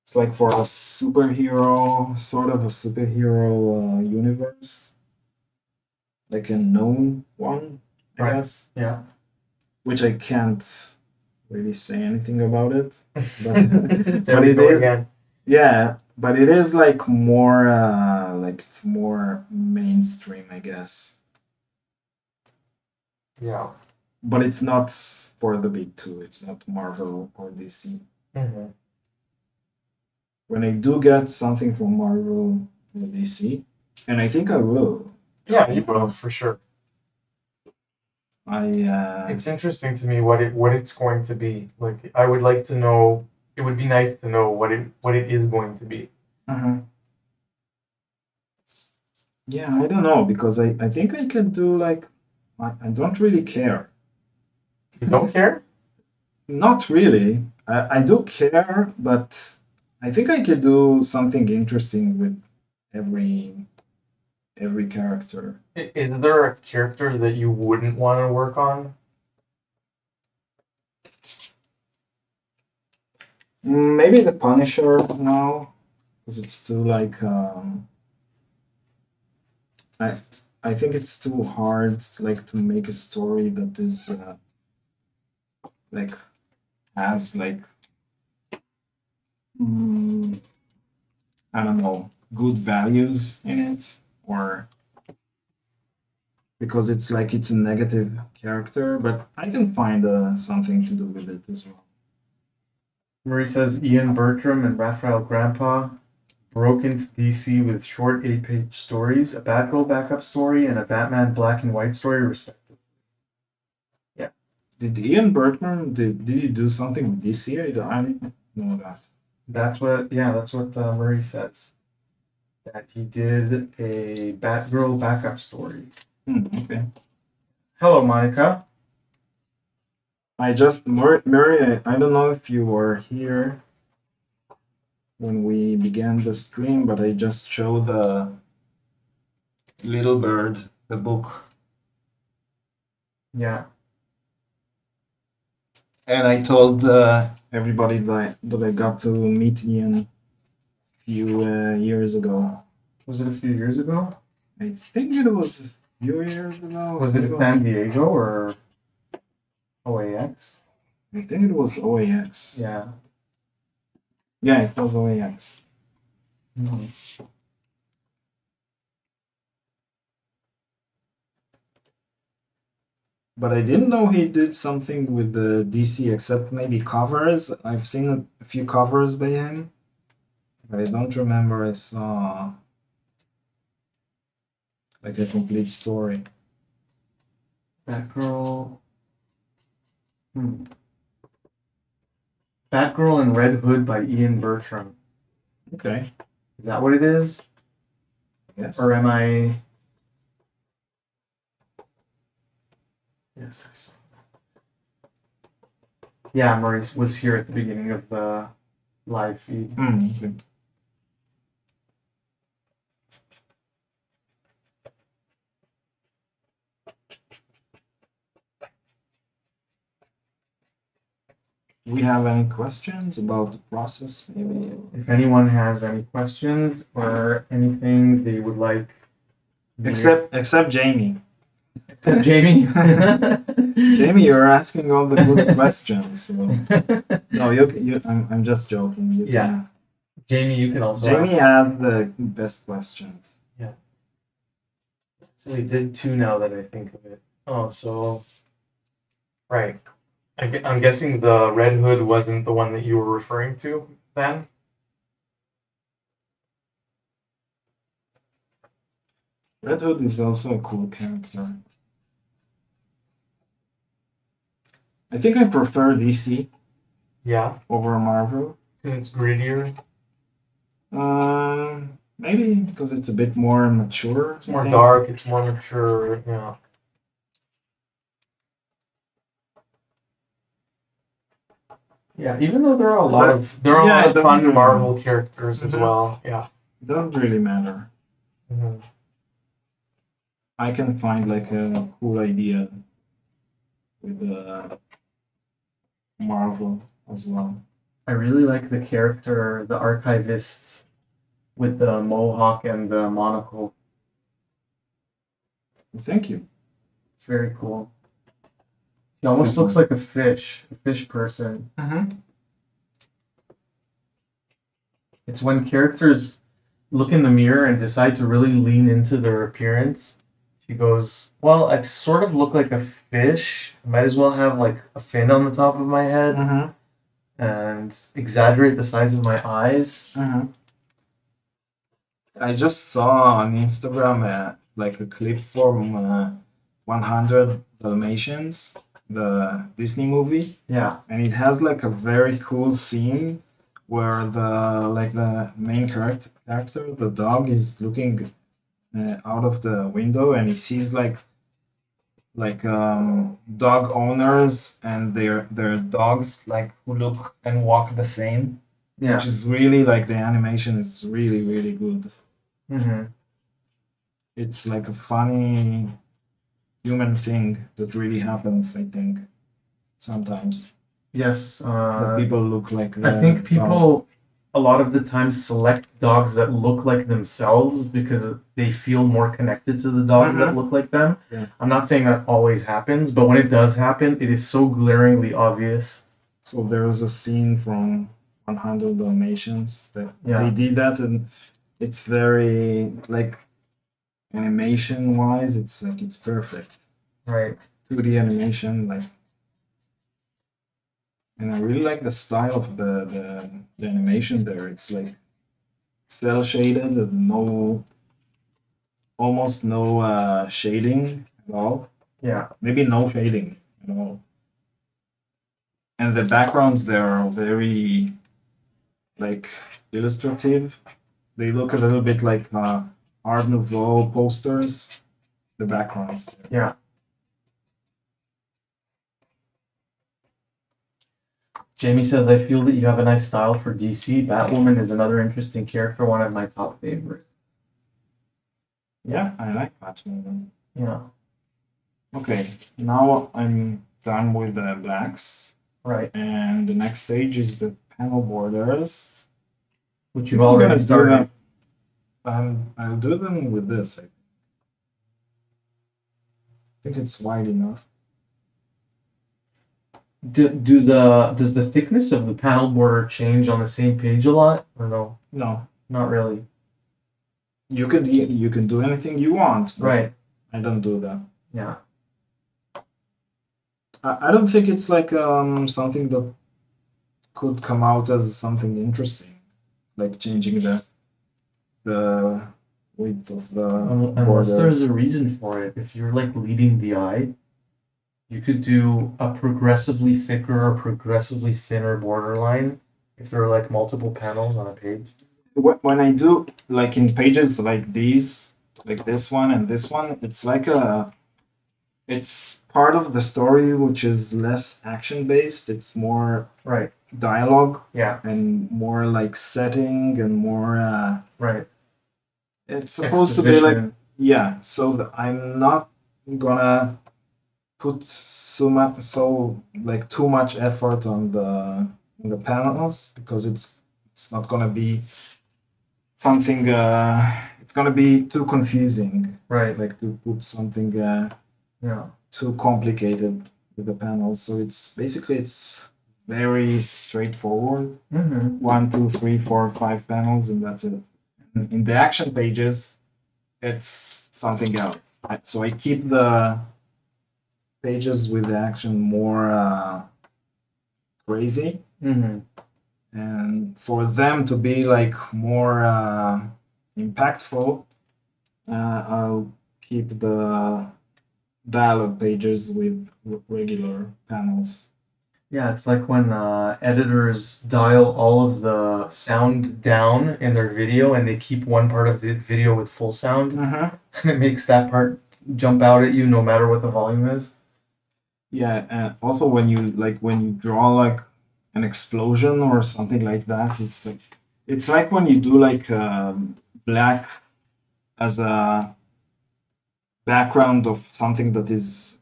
It's like for a superhero, sort of a superhero universe, like a known one, I Right. guess, Yeah. which I can't really say anything about it, but There but we it go is, again. yeah, but it is like more like it's more mainstream, I guess. Yeah. But it's not for the big two. It's not Marvel or DC. Mm-hmm. When I do get something from Marvel or DC, and I think I will. Yeah, you will for sure. It's interesting to me what it's going to be. Like I would like to know. It would be nice to know what it is going to be. Yeah, I don't know because I think I could do like I don't really care. You don't care? Not really. I do care, but I think I could do something interesting with every character. Is there a character that you wouldn't want to work on? Maybe the Punisher now, because it's too like I I think it's too hard like to make a story that is like has like mm, I don't know, good values in it, or because it's like it's a negative character, but I can find something to do with it as well. Marie says Ian Bertram and Raphael Grandpa broke into DC with short 8-page stories, a Batgirl backup story, and a Batman black and white story, respectively. Yeah. Did Ian Bertman did he do something with DC? I don't know that. That's what Marie says. That he did a Batgirl backup story. Okay. Hello, Monica. I just Murray, I don't know if you were here when we began the stream, but I just showed the Little Bird, the book. Yeah. And I told everybody that I got to meet Ian a few years ago. Was it a few years ago? I think it was a few years ago. Was it in San Diego or OAX? I think it was OAX. Yeah. Yeah, it was OAX. Mm-hmm. But I didn't know he did something with the DC except maybe covers. I've seen a few covers by him. But I don't remember I saw like a complete story. Batgirl. Batgirl and Red Hood by Ian Bertram. Okay. Is that what it is? Yes. Or am I? Yes, I saw. Yeah, Maurice was here at the beginning of the live feed. Okay. We have any questions about the process? Maybe. If anyone has any questions or anything they would like, Except Jamie. Except Jamie. Jamie, you're asking all the good questions. So. No, I'm just joking. Yeah. Jamie, you can also Jamie ask. has the best questions. We did two now that I think of it. Oh, so right. I'm guessing the Red Hood wasn't the one that you were referring to then. Red Hood is also a cool character. I think I prefer DC Yeah, over Marvel. because it's grittier. Maybe because it's a bit more mature. It's more dark. It's more mature. Yeah. Yeah, even though there are a lot of fun really Marvel characters as Mhm. well. Yeah. It doesn't really matter. Mhm. I can find like a cool idea with Marvel as well. I really like the character, the archivist with the mohawk and the monocle. Thank you. It's very cool. He almost looks like a fish person. It's when characters look in the mirror and decide to really lean into their appearance. She goes, well, I sort of look like a fish. Might as well have like a fin on the top of my head and exaggerate the size of my eyes. I just saw on Instagram like a clip from 100 Dalmatians, the Disney movie. Yeah. And it has like a very cool scene where the main character, the dog, is looking out of the window and he sees dog owners and their dogs like who look and walk the same. Yeah. Which is really like the animation is really really good. It's like a funny human thing that really happens, I think, sometimes. Yes. That people look like I think people a lot of the time select dogs that look like themselves because they feel more connected to the dogs that look like them. Yeah. I'm not saying that always happens, but when it does happen, it is so glaringly obvious. So there was a scene from 100 Dalmatians that Yeah. they did that, and it's very like animation wise, it's like it's perfect. Right. 2D animation, like, and I really like the style of the animation there. It's like cell shaded and almost no shading at all. Yeah. Maybe no shading at all. And the backgrounds there are very like illustrative. They look a little bit like Art Nouveau posters. The backgrounds. Yeah. Jamie says, I feel that you have a nice style for DC. Batwoman is another interesting character, one of my top favorites. Yeah, I like Batwoman. Yeah. Okay, now I'm done with the blacks. Right. And the next stage is the panel borders. Which you've already started. I'll do them with this. I think it's wide enough. Does the thickness of the panel border change on the same page a lot, or no? No, not really. You can do anything you want. Right. I don't do that. Yeah. I don't think it's like something that could come out as something interesting, like changing the width of the unless there's a reason for it. If you're like leading the eye, you could do a progressively thicker or progressively thinner borderline if there are like multiple panels on a page. When I do like in pages like these, like this one and this one, it's like it's part of the story which is less action based. It's more right dialogue, yeah, and more like setting and more right. It's supposed to be like yeah. So I'm not gonna put so like too much effort on the panels because it's not gonna be something it's gonna be too confusing, right? Like to put something yeah, too complicated with the panels. So it's basically it's very straightforward. Mm-hmm. 1, 2, 3, 4, 5 panels, and that's it. In the action pages, it's something else. So I keep the pages with the action more crazy, Mm-hmm. and for them to be like more impactful, I'll keep the dialogue pages with regular panels. Yeah, it's like when editors dial all of the sound down in their video and they keep one part of the video with full sound, Mm-hmm. and it makes that part jump out at you no matter what the volume is. Yeah, and also when you draw like an explosion or something like that, it's like when you do like black as a background of something that is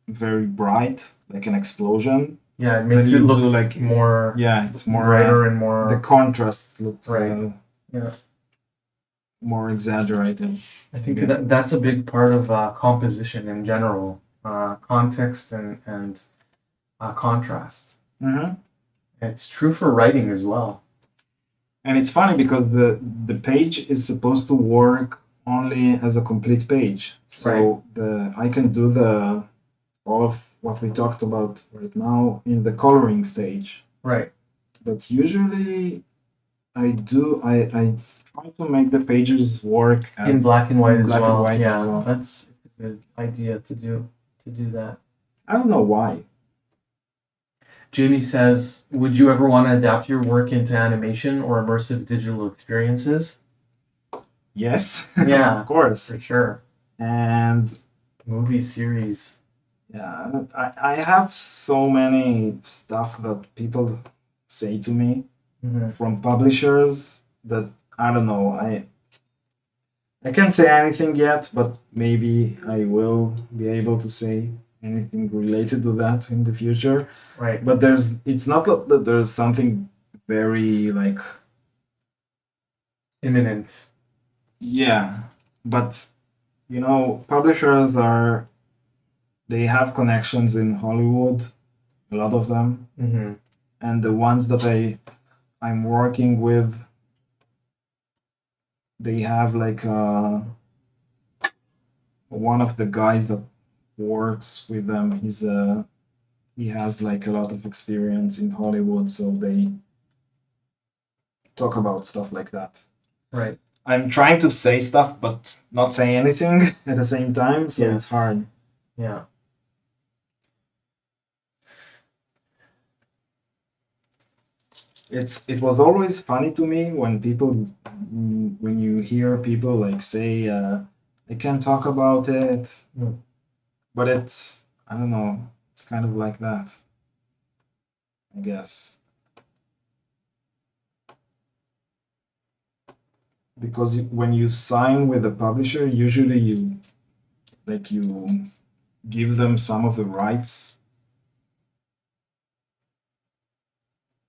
very bright, like an explosion. Yeah, it Then makes it you look do like more yeah, it's more brighter and the more contrast looks right. Yeah. more exaggerated. I think Yeah. that's a big part of composition in general, context and contrast. Mm-hmm. It's true for writing as well. And it's funny because the page is supposed to work only as a complete page. So the I can do the all of what we talked about right now in the coloring stage. Right. But usually I try to make the pages work as In black and white in as black well. and white Yeah, as well. that's a good idea to do that. I don't know why. Jamie says, would you ever want to adapt your work into animation or immersive digital experiences? Yes, Yeah, of course. for sure. And Movie series. yeah, I have so many stuff that people say to me Mm-hmm. from publishers that I don't know. I can't say anything yet, but maybe I will be able to say anything related to that in the future. Right. But it's not that there's something very like Imminent. yeah, but you know, publishers they have connections in Hollywood, a lot of them, Mm-hmm. and the ones that I'm working with, they have like one of the guys that works with them. He has like a lot of experience in Hollywood, so they talk about stuff like that. Right. I'm trying to say stuff, but not say anything at the same time, so Yes. it's hard. Yeah. It was always funny to me when when you hear people like say I can't talk about it, but I don't know, it's kind of like that, I guess, because when you sign with a publisher, usually you give them some of the rights,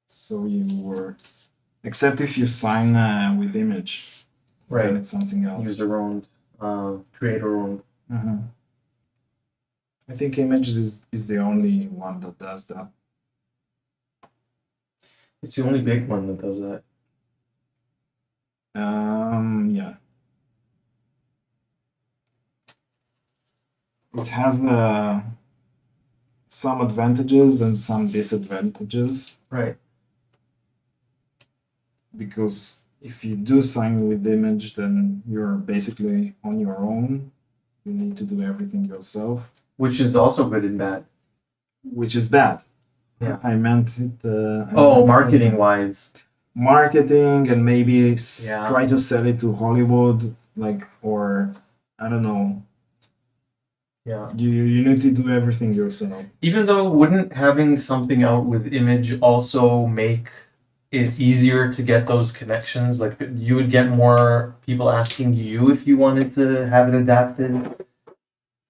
so you were except if you sign with Image, Right. then it's something else. User owned, creator owned. Mm-hmm. I think Image is the only one that does that. It's the only big one that does that. Yeah. It has some advantages and some disadvantages. Right. Because if you do sign with Image, then you're basically on your own. You need to do everything yourself. Which is also good and bad. Which is bad. Yeah. I meant it. Marketing wise. Marketing and maybe try to sell it to Hollywood, or I don't know. Yeah. You need to do everything yourself. Even though wouldn't having something out with Image also make it easier to get those connections? Like you would get more people asking you if you wanted to have it adapted.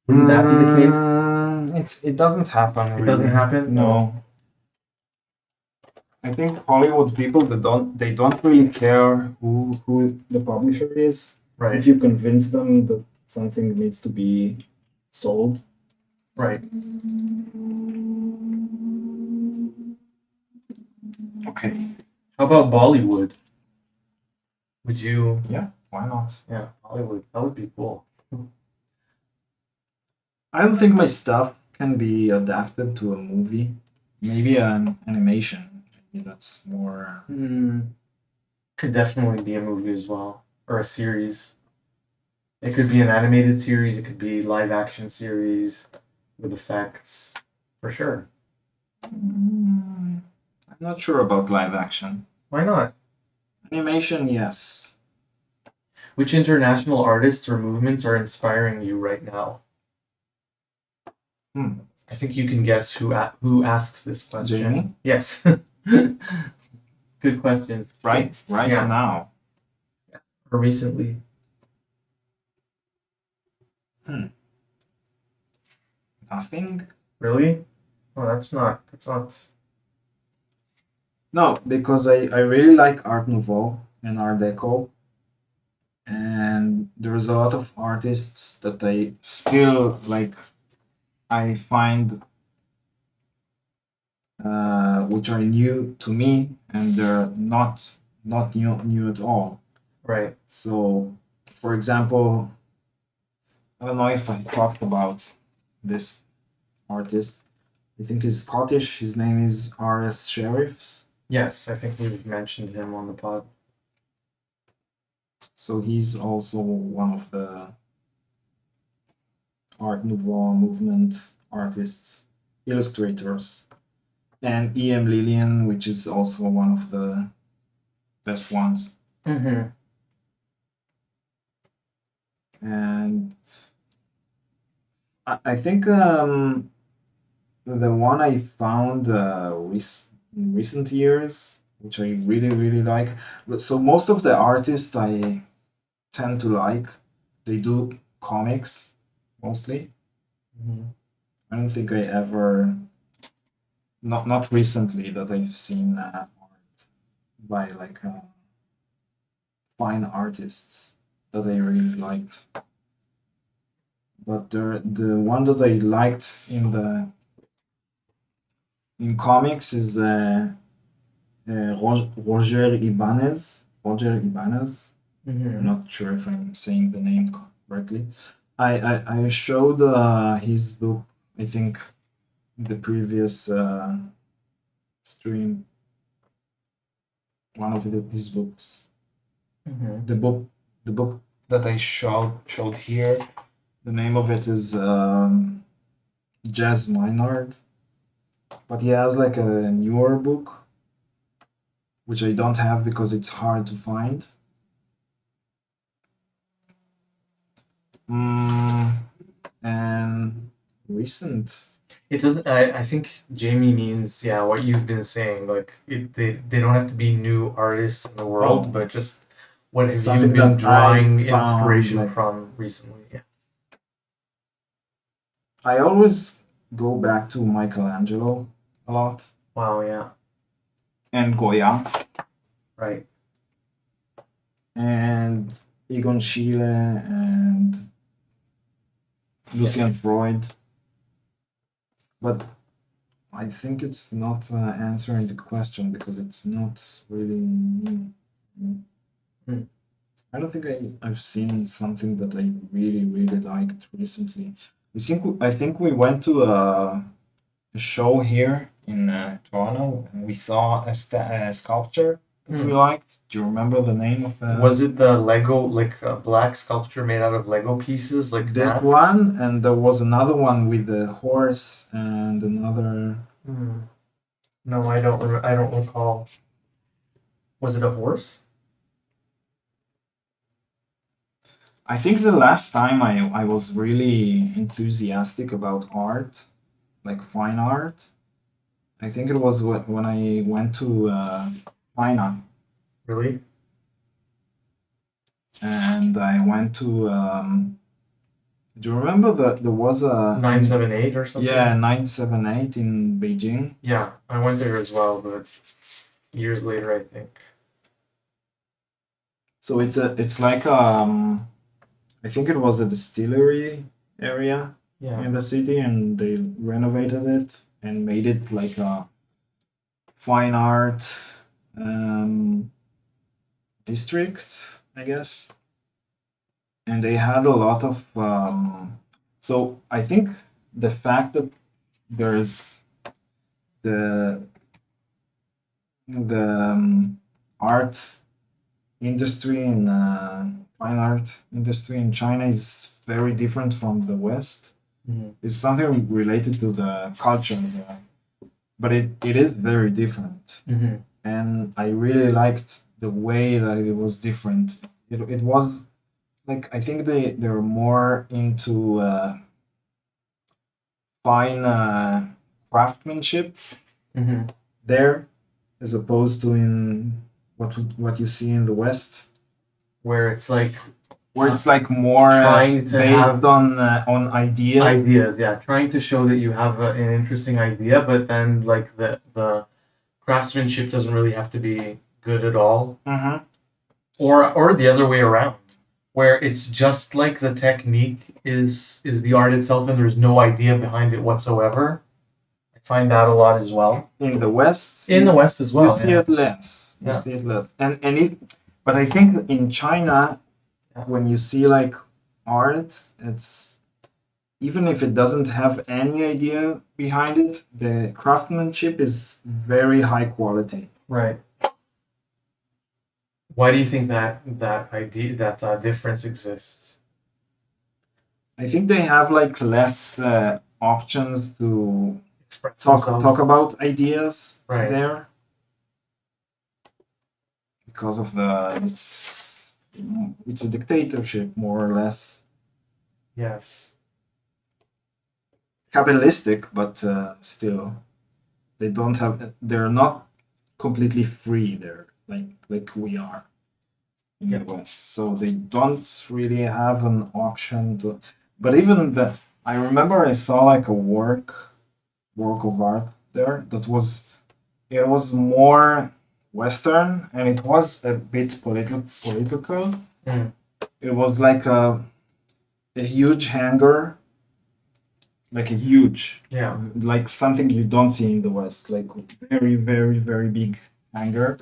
Wouldn't that be the case? It doesn't happen. It doesn't happen? No. I think Hollywood people they don't really care who the publisher is. Right. If you convince them that something needs to be sold. Right. Okay. How about Bollywood? Would you? Yeah, why not? Yeah, Bollywood. That would be cool. I don't think my stuff can be adapted to a movie. Maybe an animation. Maybe that's more. Could definitely be a movie as well, or a series. It could be an animated series. It could be live action series with effects, for sure. I'm not sure about live action. Why not? Animation, yes. Which international artists or movements are inspiring you right now? I think you can guess who asks this question. Jamie? Yes. Good question. Right Yeah. now. Or recently. Nothing? Really? Oh, that's not. No, because I really like Art Nouveau and Art Deco. And there's a lot of artists that I still like. I find which are new to me, and they're not new at all. Right. So, for example, I don't know if I talked about this artist. I think he's Scottish. His name is R.S. Sheriffs. Yes, I think we've mentioned him on the pod. So he's also one of the Art Nouveau movement artists, illustrators. And E.M. Lillian, which is also one of the best ones. Mm-hmm. And I think the one I found in recent years, which I really like. So most of the artists I tend to like, they do comics mostly. Mm-hmm. I don't think I ever, not recently, that I've seen art by like fine artists that I really liked. But the one that I liked in comics is Roger Ibanez. Roger Ibanez. Mm-hmm. I'm not sure if I'm saying the name correctly. I showed his book, I think, the previous stream. One of his books. Mm-hmm. The book that I showed here. The name of it is Jazz Maynard. But he has like a newer book, which I don't have because it's hard to find. And recent. It doesn't. I think Jamie means what you've been saying. Like they don't have to be new artists in the world, but just what have you Something been that drawing I found, inspiration like- from recently? Yeah. I always go back to Michelangelo a lot Wow. Yeah. and Goya Right. and Egon Schiele and Lucian Freud. But I think it's not answering the question because it's not really new. I don't think I've seen something that I really liked recently. I think we went to a show here in Toronto and we saw a sculpture that we liked. Do you remember the name of the? Was it the Lego, like a black sculpture made out of Lego pieces, like This that? one, and there was another one with a horse and another. No, I don't recall. Was it a horse? I think the last time I was really enthusiastic about art, like fine art, I think it was when I went to China. Really? And I went to. Do you remember that there was a 978 or something? Yeah, 978 in Beijing. Yeah, I went there as well, but years later, I think. So it's like I think it was a distillery area in the city, and they renovated it and made it like a fine art um, district, I guess, and they had a lot of. So I think the fact that there's the the art industry and fine art industry in China is very different from the West. It's something related to the culture there, but it is very different. And I really liked the way that it was different. It was like I think they're more into fine craftsmanship there as opposed to in what you see in the West, Where it's like where it's like more trying to based have on ideas. ideas, yeah, trying to show that you have an interesting idea, but then like the craftsmanship doesn't really have to be good at all, or the other way around, where it's just like the technique is the art itself, and there's no idea behind it whatsoever. I find that a lot as well. In the West, In the West as well, you see yeah. it less. You Yeah. see it less, and it. But I think in China, when you see like art, it's even if it doesn't have any idea behind it, the craftsmanship is very high quality. Right. Why do you think that difference exists? I think they have like less options to Express talk themselves. about ideas Right. there because of the it's a dictatorship more or less. Yes. Capitalistic, but still they don't have they're not completely free there like we are in the West. So they don't really have an option to. But even the I remember I saw like a work of art there that was it was more Western and it was a bit political. It was like a huge hanger, like a huge, Yeah. like something you don't see in the West, like very, very, very big hanger.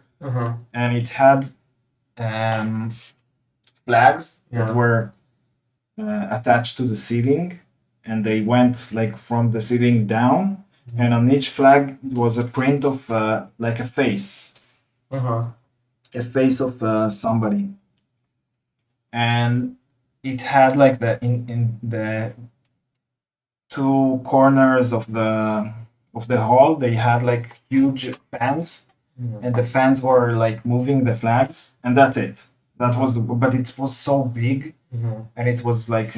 And it had flags that Yeah. were attached to the ceiling, and they went like from the ceiling down. And on each flag was a print of like a face, a face of somebody, and it had like in the two corners of the hall they had like huge fans, and the fans were like moving the flags, and that's it. That was but it was so big, and it was like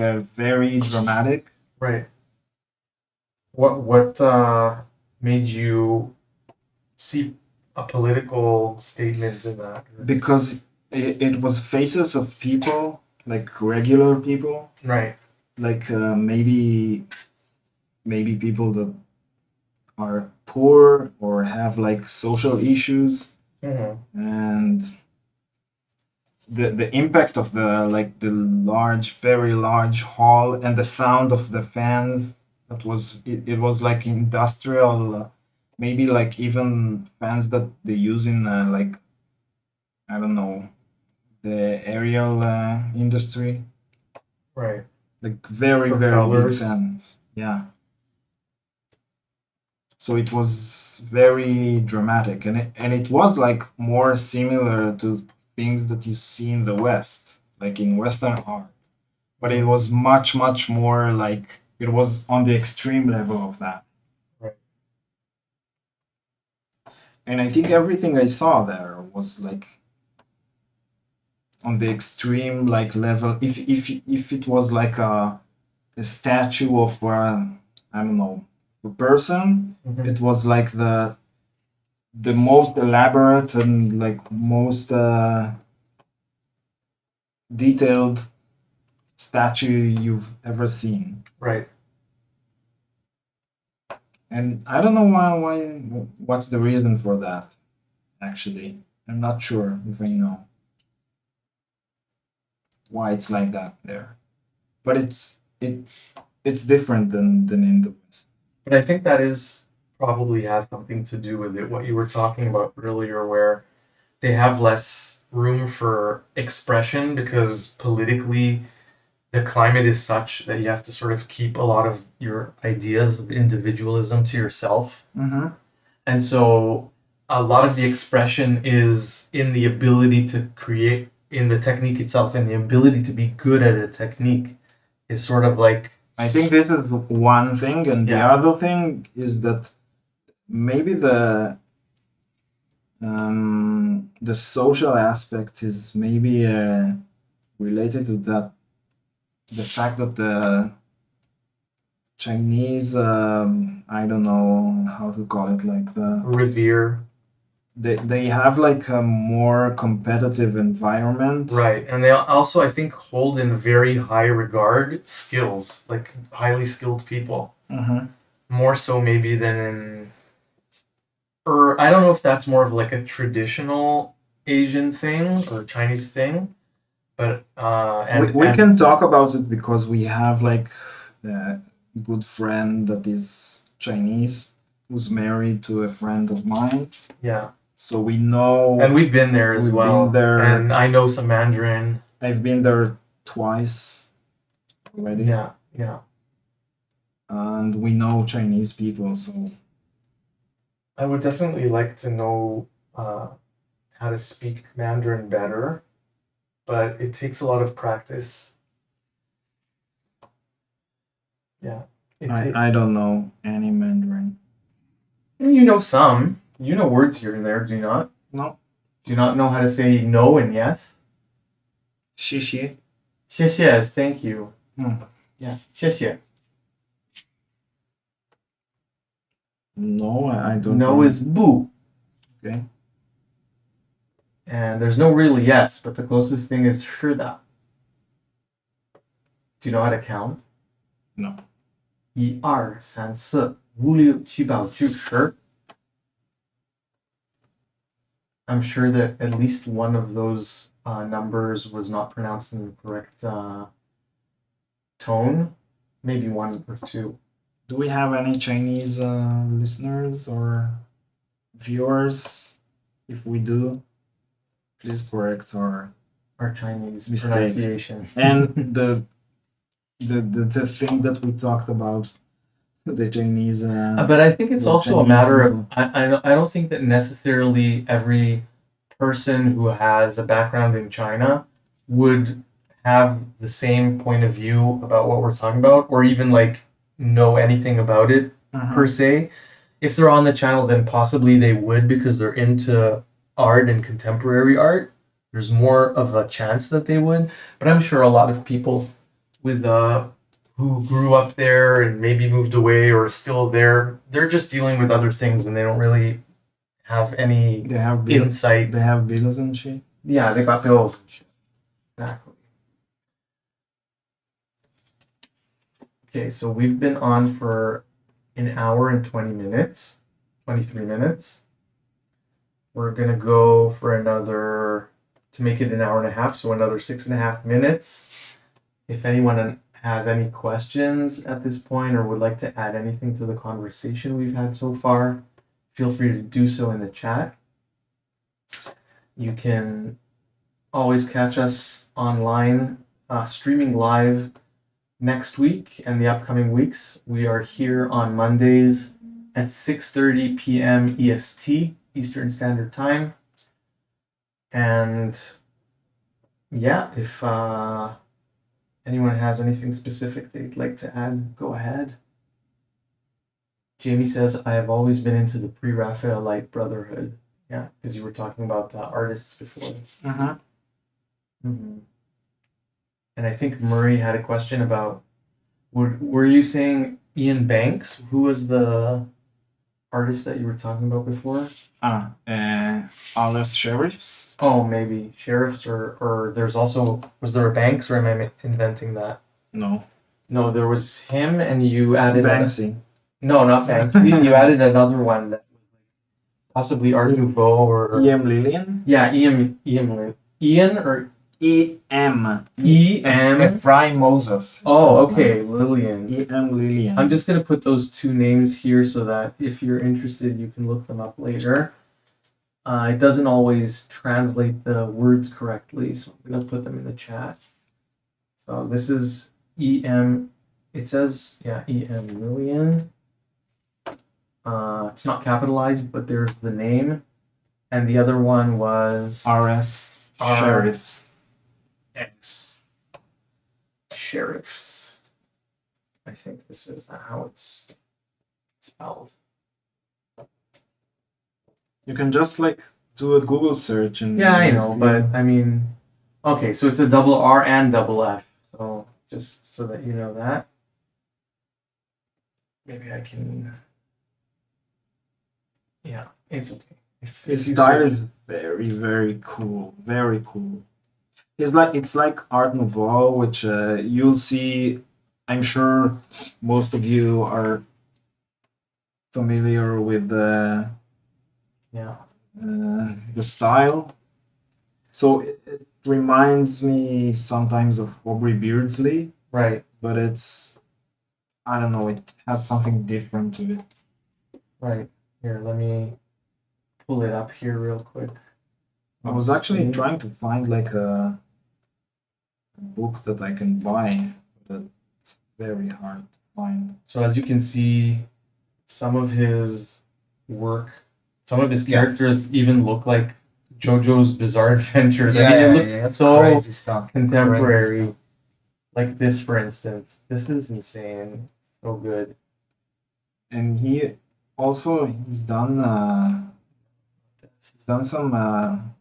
very dramatic. Right. What made you see a political statement in that? Because it was faces of people, like regular people, Right. like maybe people that are poor or have like social issues, and the impact of the like the large, very large hall and the sound of the fans, that was it was like industrial, maybe like even fans that they use in like I don't know, the aerial industry, Right. like very very big Propellers. fans, yeah. So it was very dramatic, and it was like more similar to things that you see in the West, like in Western art, but it was much more like it was on the extreme level of that. Right. And I think everything I saw there was like on the extreme like level. If it was like a statue of I don't know, a person, it was like the most elaborate and like most detailed statue you've ever seen. Right. And I don't know why what's the reason for that. Actually, I'm not sure if I know why it's like that there. But it's different than in the West. But I think that is probably has something to do with it. What you were talking about earlier, where they have less room for expression because politically the climate is such that you have to sort of keep a lot of your ideas of individualism to yourself. Mm-hmm. And so a lot of the expression is in the ability to create, in the technique itself, and the ability to be good at a technique is sort of like, I think this is one thing, and the Yeah. other thing is that maybe the social aspect is maybe related to that, the fact that the Chinese, I don't know how to call it, like revere. they have like a more competitive environment. Right. And they also, I think, hold in very high regard skills, like highly skilled people. Mm-hmm. More so maybe than in, or I don't know if that's more of like a traditional Asian thing or Chinese thing, but We can talk about it because we have like a good friend that is Chinese who's married to a friend of mine. Yeah. So we know. And we've been there as We've well. been there. And I know some Mandarin. I've been there twice already. Yeah, yeah. And we know Chinese people, so I would definitely like to know how to speak Mandarin better, but it takes a lot of practice. Yeah. I don't know any Mandarin. You know some. You know words here and there, do you not? No. Do you not know how to say no and yes? 谢谢. 谢谢 is thank you. Yeah. 谢谢. No, I don't No know. is bu. Okay. And there's no really yes, but the closest thing is 是的. Do you know how to count? No. 1, 2, 3, 4, 5, 6, 7, 8, 9, 10. I'm sure that at least one of those numbers was not pronounced in the correct tone. Maybe one or two. Do we have any Chinese listeners or viewers? If we do, please correct our Chinese mistakes. pronunciation. And the thing that we talked about, the Chinese. But I think it's also a matter of I don't think that necessarily every person who has a background in China would have the same point of view about what we're talking about, or even like know anything about it per se. If they're on the channel, then possibly they would because they're into art and contemporary art. There's more of a chance that they would, but I'm sure a lot of people with who grew up there and maybe moved away or still there, they're just dealing with other things and they don't really have any insight. They have bills and shit. Yeah, they got bills and shit. Exactly. Okay, so we've been on for an hour and 20 minutes, 23 minutes. We're gonna go for another, to make it an hour and a half, so another 6.5 minutes. If anyone has any questions at this point or would like to add anything to the conversation we've had so far, feel free to do so in the chat. You can always catch us online, streaming live next week and the upcoming weeks. We are here on Mondays at 6:30 p.m. EST, Eastern Standard Time. And yeah, if anyone has anything specific they'd like to add, go ahead. Jamie says, I have always been into the pre-Raphaelite Brotherhood. Yeah, because you were talking about the artists before. Mm-hmm. And I think Murray had a question about, were you saying Ian Banks? Who was the artist that you were talking about before? Alice Sheriffs? Oh, maybe. Sheriffs or there's also, was there a Banks or am I inventing that? No. No, there was him and you added... Banksy. No, not Banks. You added another one that was possibly Art Nouveau or... E.M. Lillian? Yeah, Ian or... E.M. E.M. Ephraim Moses. Oh, okay, Lillian. E.M. Lillian. I'm just going to put those two names here so that if you're interested, you can look them up later. It doesn't always translate the words correctly, so I'm gonna put them in the chat. So this is EM. It says EM Lillian. It's not capitalized, but there's the name, and the other one was RS Sheriffs. X Sheriffs. I think this is how it's spelled. You can just like do a Google search and Yeah, I know, but I mean, okay, so it's a double R and double F. So just so that you know that. Maybe I can. Yeah, it's okay. His style is very, very cool. Very cool. It's like Art Nouveau, which you'll see. I'm sure most of you are familiar with the style. So it reminds me sometimes of Aubrey Beardsley, right? But I don't know, it has something different to it. Right. Here, let me pull it up here real quick. I was actually trying to find like a book that I can buy, but it's very hard to find. So as you can see, some of his work, some of his characters even look like JoJo's Bizarre Adventures. I mean, it looks so crazy stuff. contemporary. Crazy stuff. Like this, for instance. This is insane. So good. And he's done some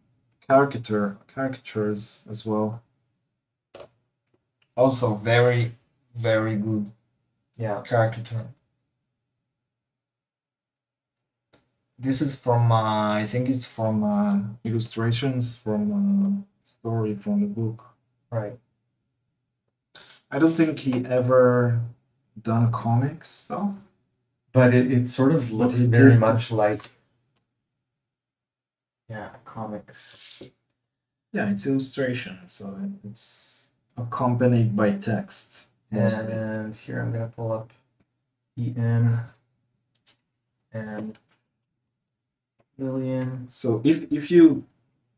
caricatures as well. Also very, very good. Yeah. Caricature. This is from I think it's from illustrations from a story from the book. Right. I don't think he ever done comic stuff. But it sort of looks very much like comics. Yeah, it's illustration, so it's accompanied by text mostly. And here I'm gonna pull up EM and Lillian. So if you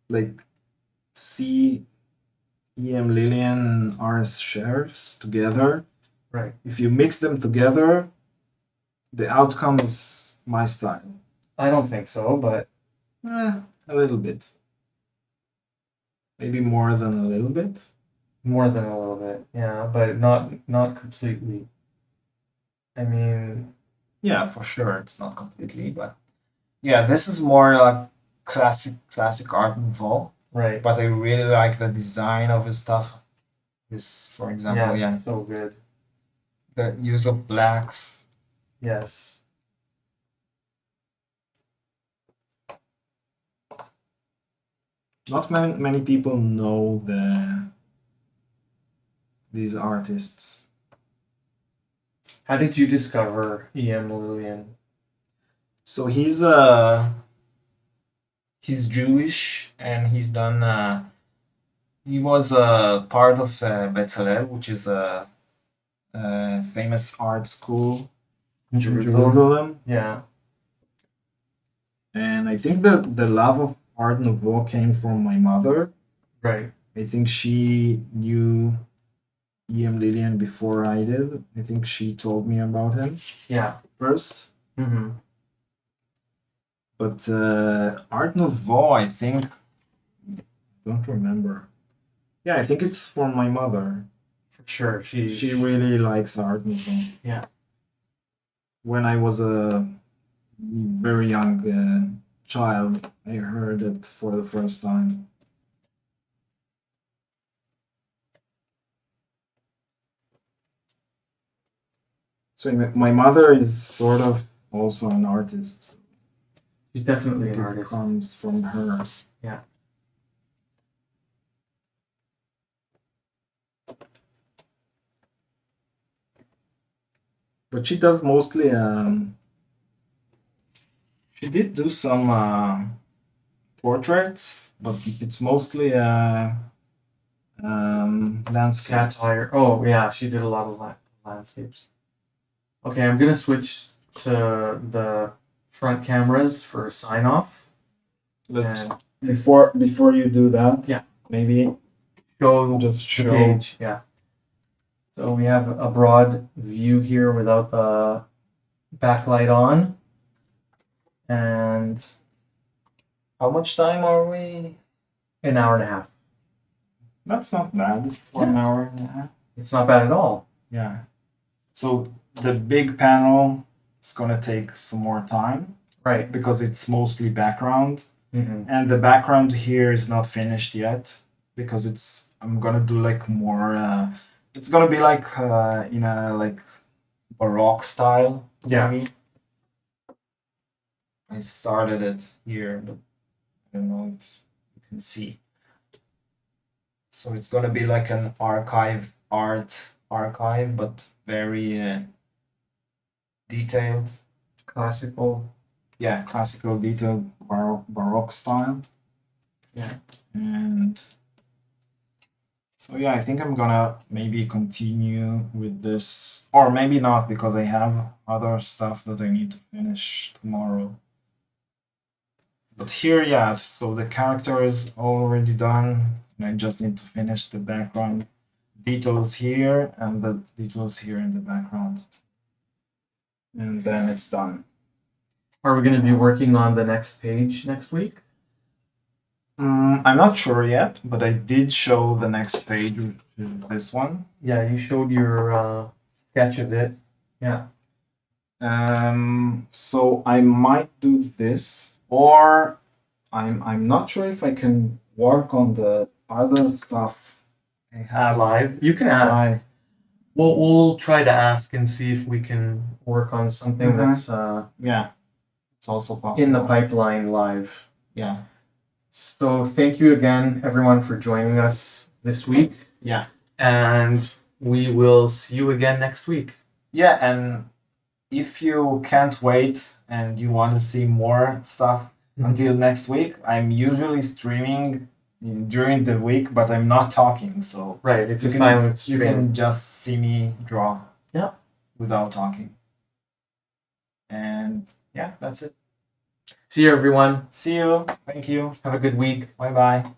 like see EM Lillian and RS Sheriffs together, right? If you mix them together, the outcome is my style. I don't think so, but a little bit. Maybe more than a little bit. More than a little bit, yeah, but not completely. I mean, yeah, for sure, it's not completely, but yeah, this is more like classic Art Nouveau. Right. But I really like the design of his stuff. This, for example, yeah, so good. The use of blacks. Yes. Not many people know these artists. How did you discover E.M. Lillian? So he's Jewish, and he's done. He was a part of Bezalel, which is a famous art school in Jerusalem. Yeah. And I think that the love of Art Nouveau came from my mother. Right. I think she knew E.M. Lillian before I did. I think she told me about him. Yeah. First. Mm-hmm. But Art Nouveau, I think, don't remember. Yeah, I think it's from my mother. For sure. She really likes Art Nouveau. Yeah. When I was a very young child, I heard it for the first time. So my mother is sort of also an artist. She's definitely an artist. It comes from her. Yeah. But she does mostly. She did do some portraits, but it's mostly landscapes. Satire. Oh yeah, she did a lot of landscapes. Okay, I'm gonna switch to the front cameras for sign off. Let's And before you do that, Yeah. maybe show just the show. page. Yeah. So we have a broad view here without the backlight on. And How much time are we? an hour and a half. That's not bad for an hour and a half. It's not bad at all. Yeah. So the big panel is gonna take some more time Right. because it's mostly background. Mm-hmm. And the background here is not finished yet because I'm gonna do like more it's gonna be like in a like Baroque style. Yeah. Maybe. I started it here, but I don't know if you can see. So it's gonna be like an art archive, but very detailed. Classical. Yeah, classical detailed Baroque style. Yeah. And so yeah, I think I'm gonna maybe continue with this, or maybe not because I have other stuff that I need to finish tomorrow. But here, yeah, so the character is already done, and I just need to finish the background details here and the details here in the background. And then it's done. Are we going to be working on the next page next week? I'm not sure yet, but I did show the next page, which is this one. Yeah, you showed your sketch of it. Yeah. So I might do this, or I'm not sure if I can work on the other stuff I have Live. You can ask. live. We'll try to ask and see if we can work on something Mhm. that's Yeah, it's also possible. in the pipeline live. Yeah. So thank you again, everyone, for joining us this week. Yeah. And we will see you again next week. Yeah, and if you can't wait and you want to see more stuff until next week, I'm usually streaming during the week, but I'm not talking, so Right, it's a you can silent just, you stream. can just see me draw. Yeah. Without talking. And yeah, that's it. See you, everyone. See you. Thank you. Have a good week. Bye bye.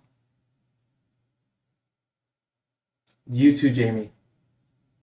You too, Jamie.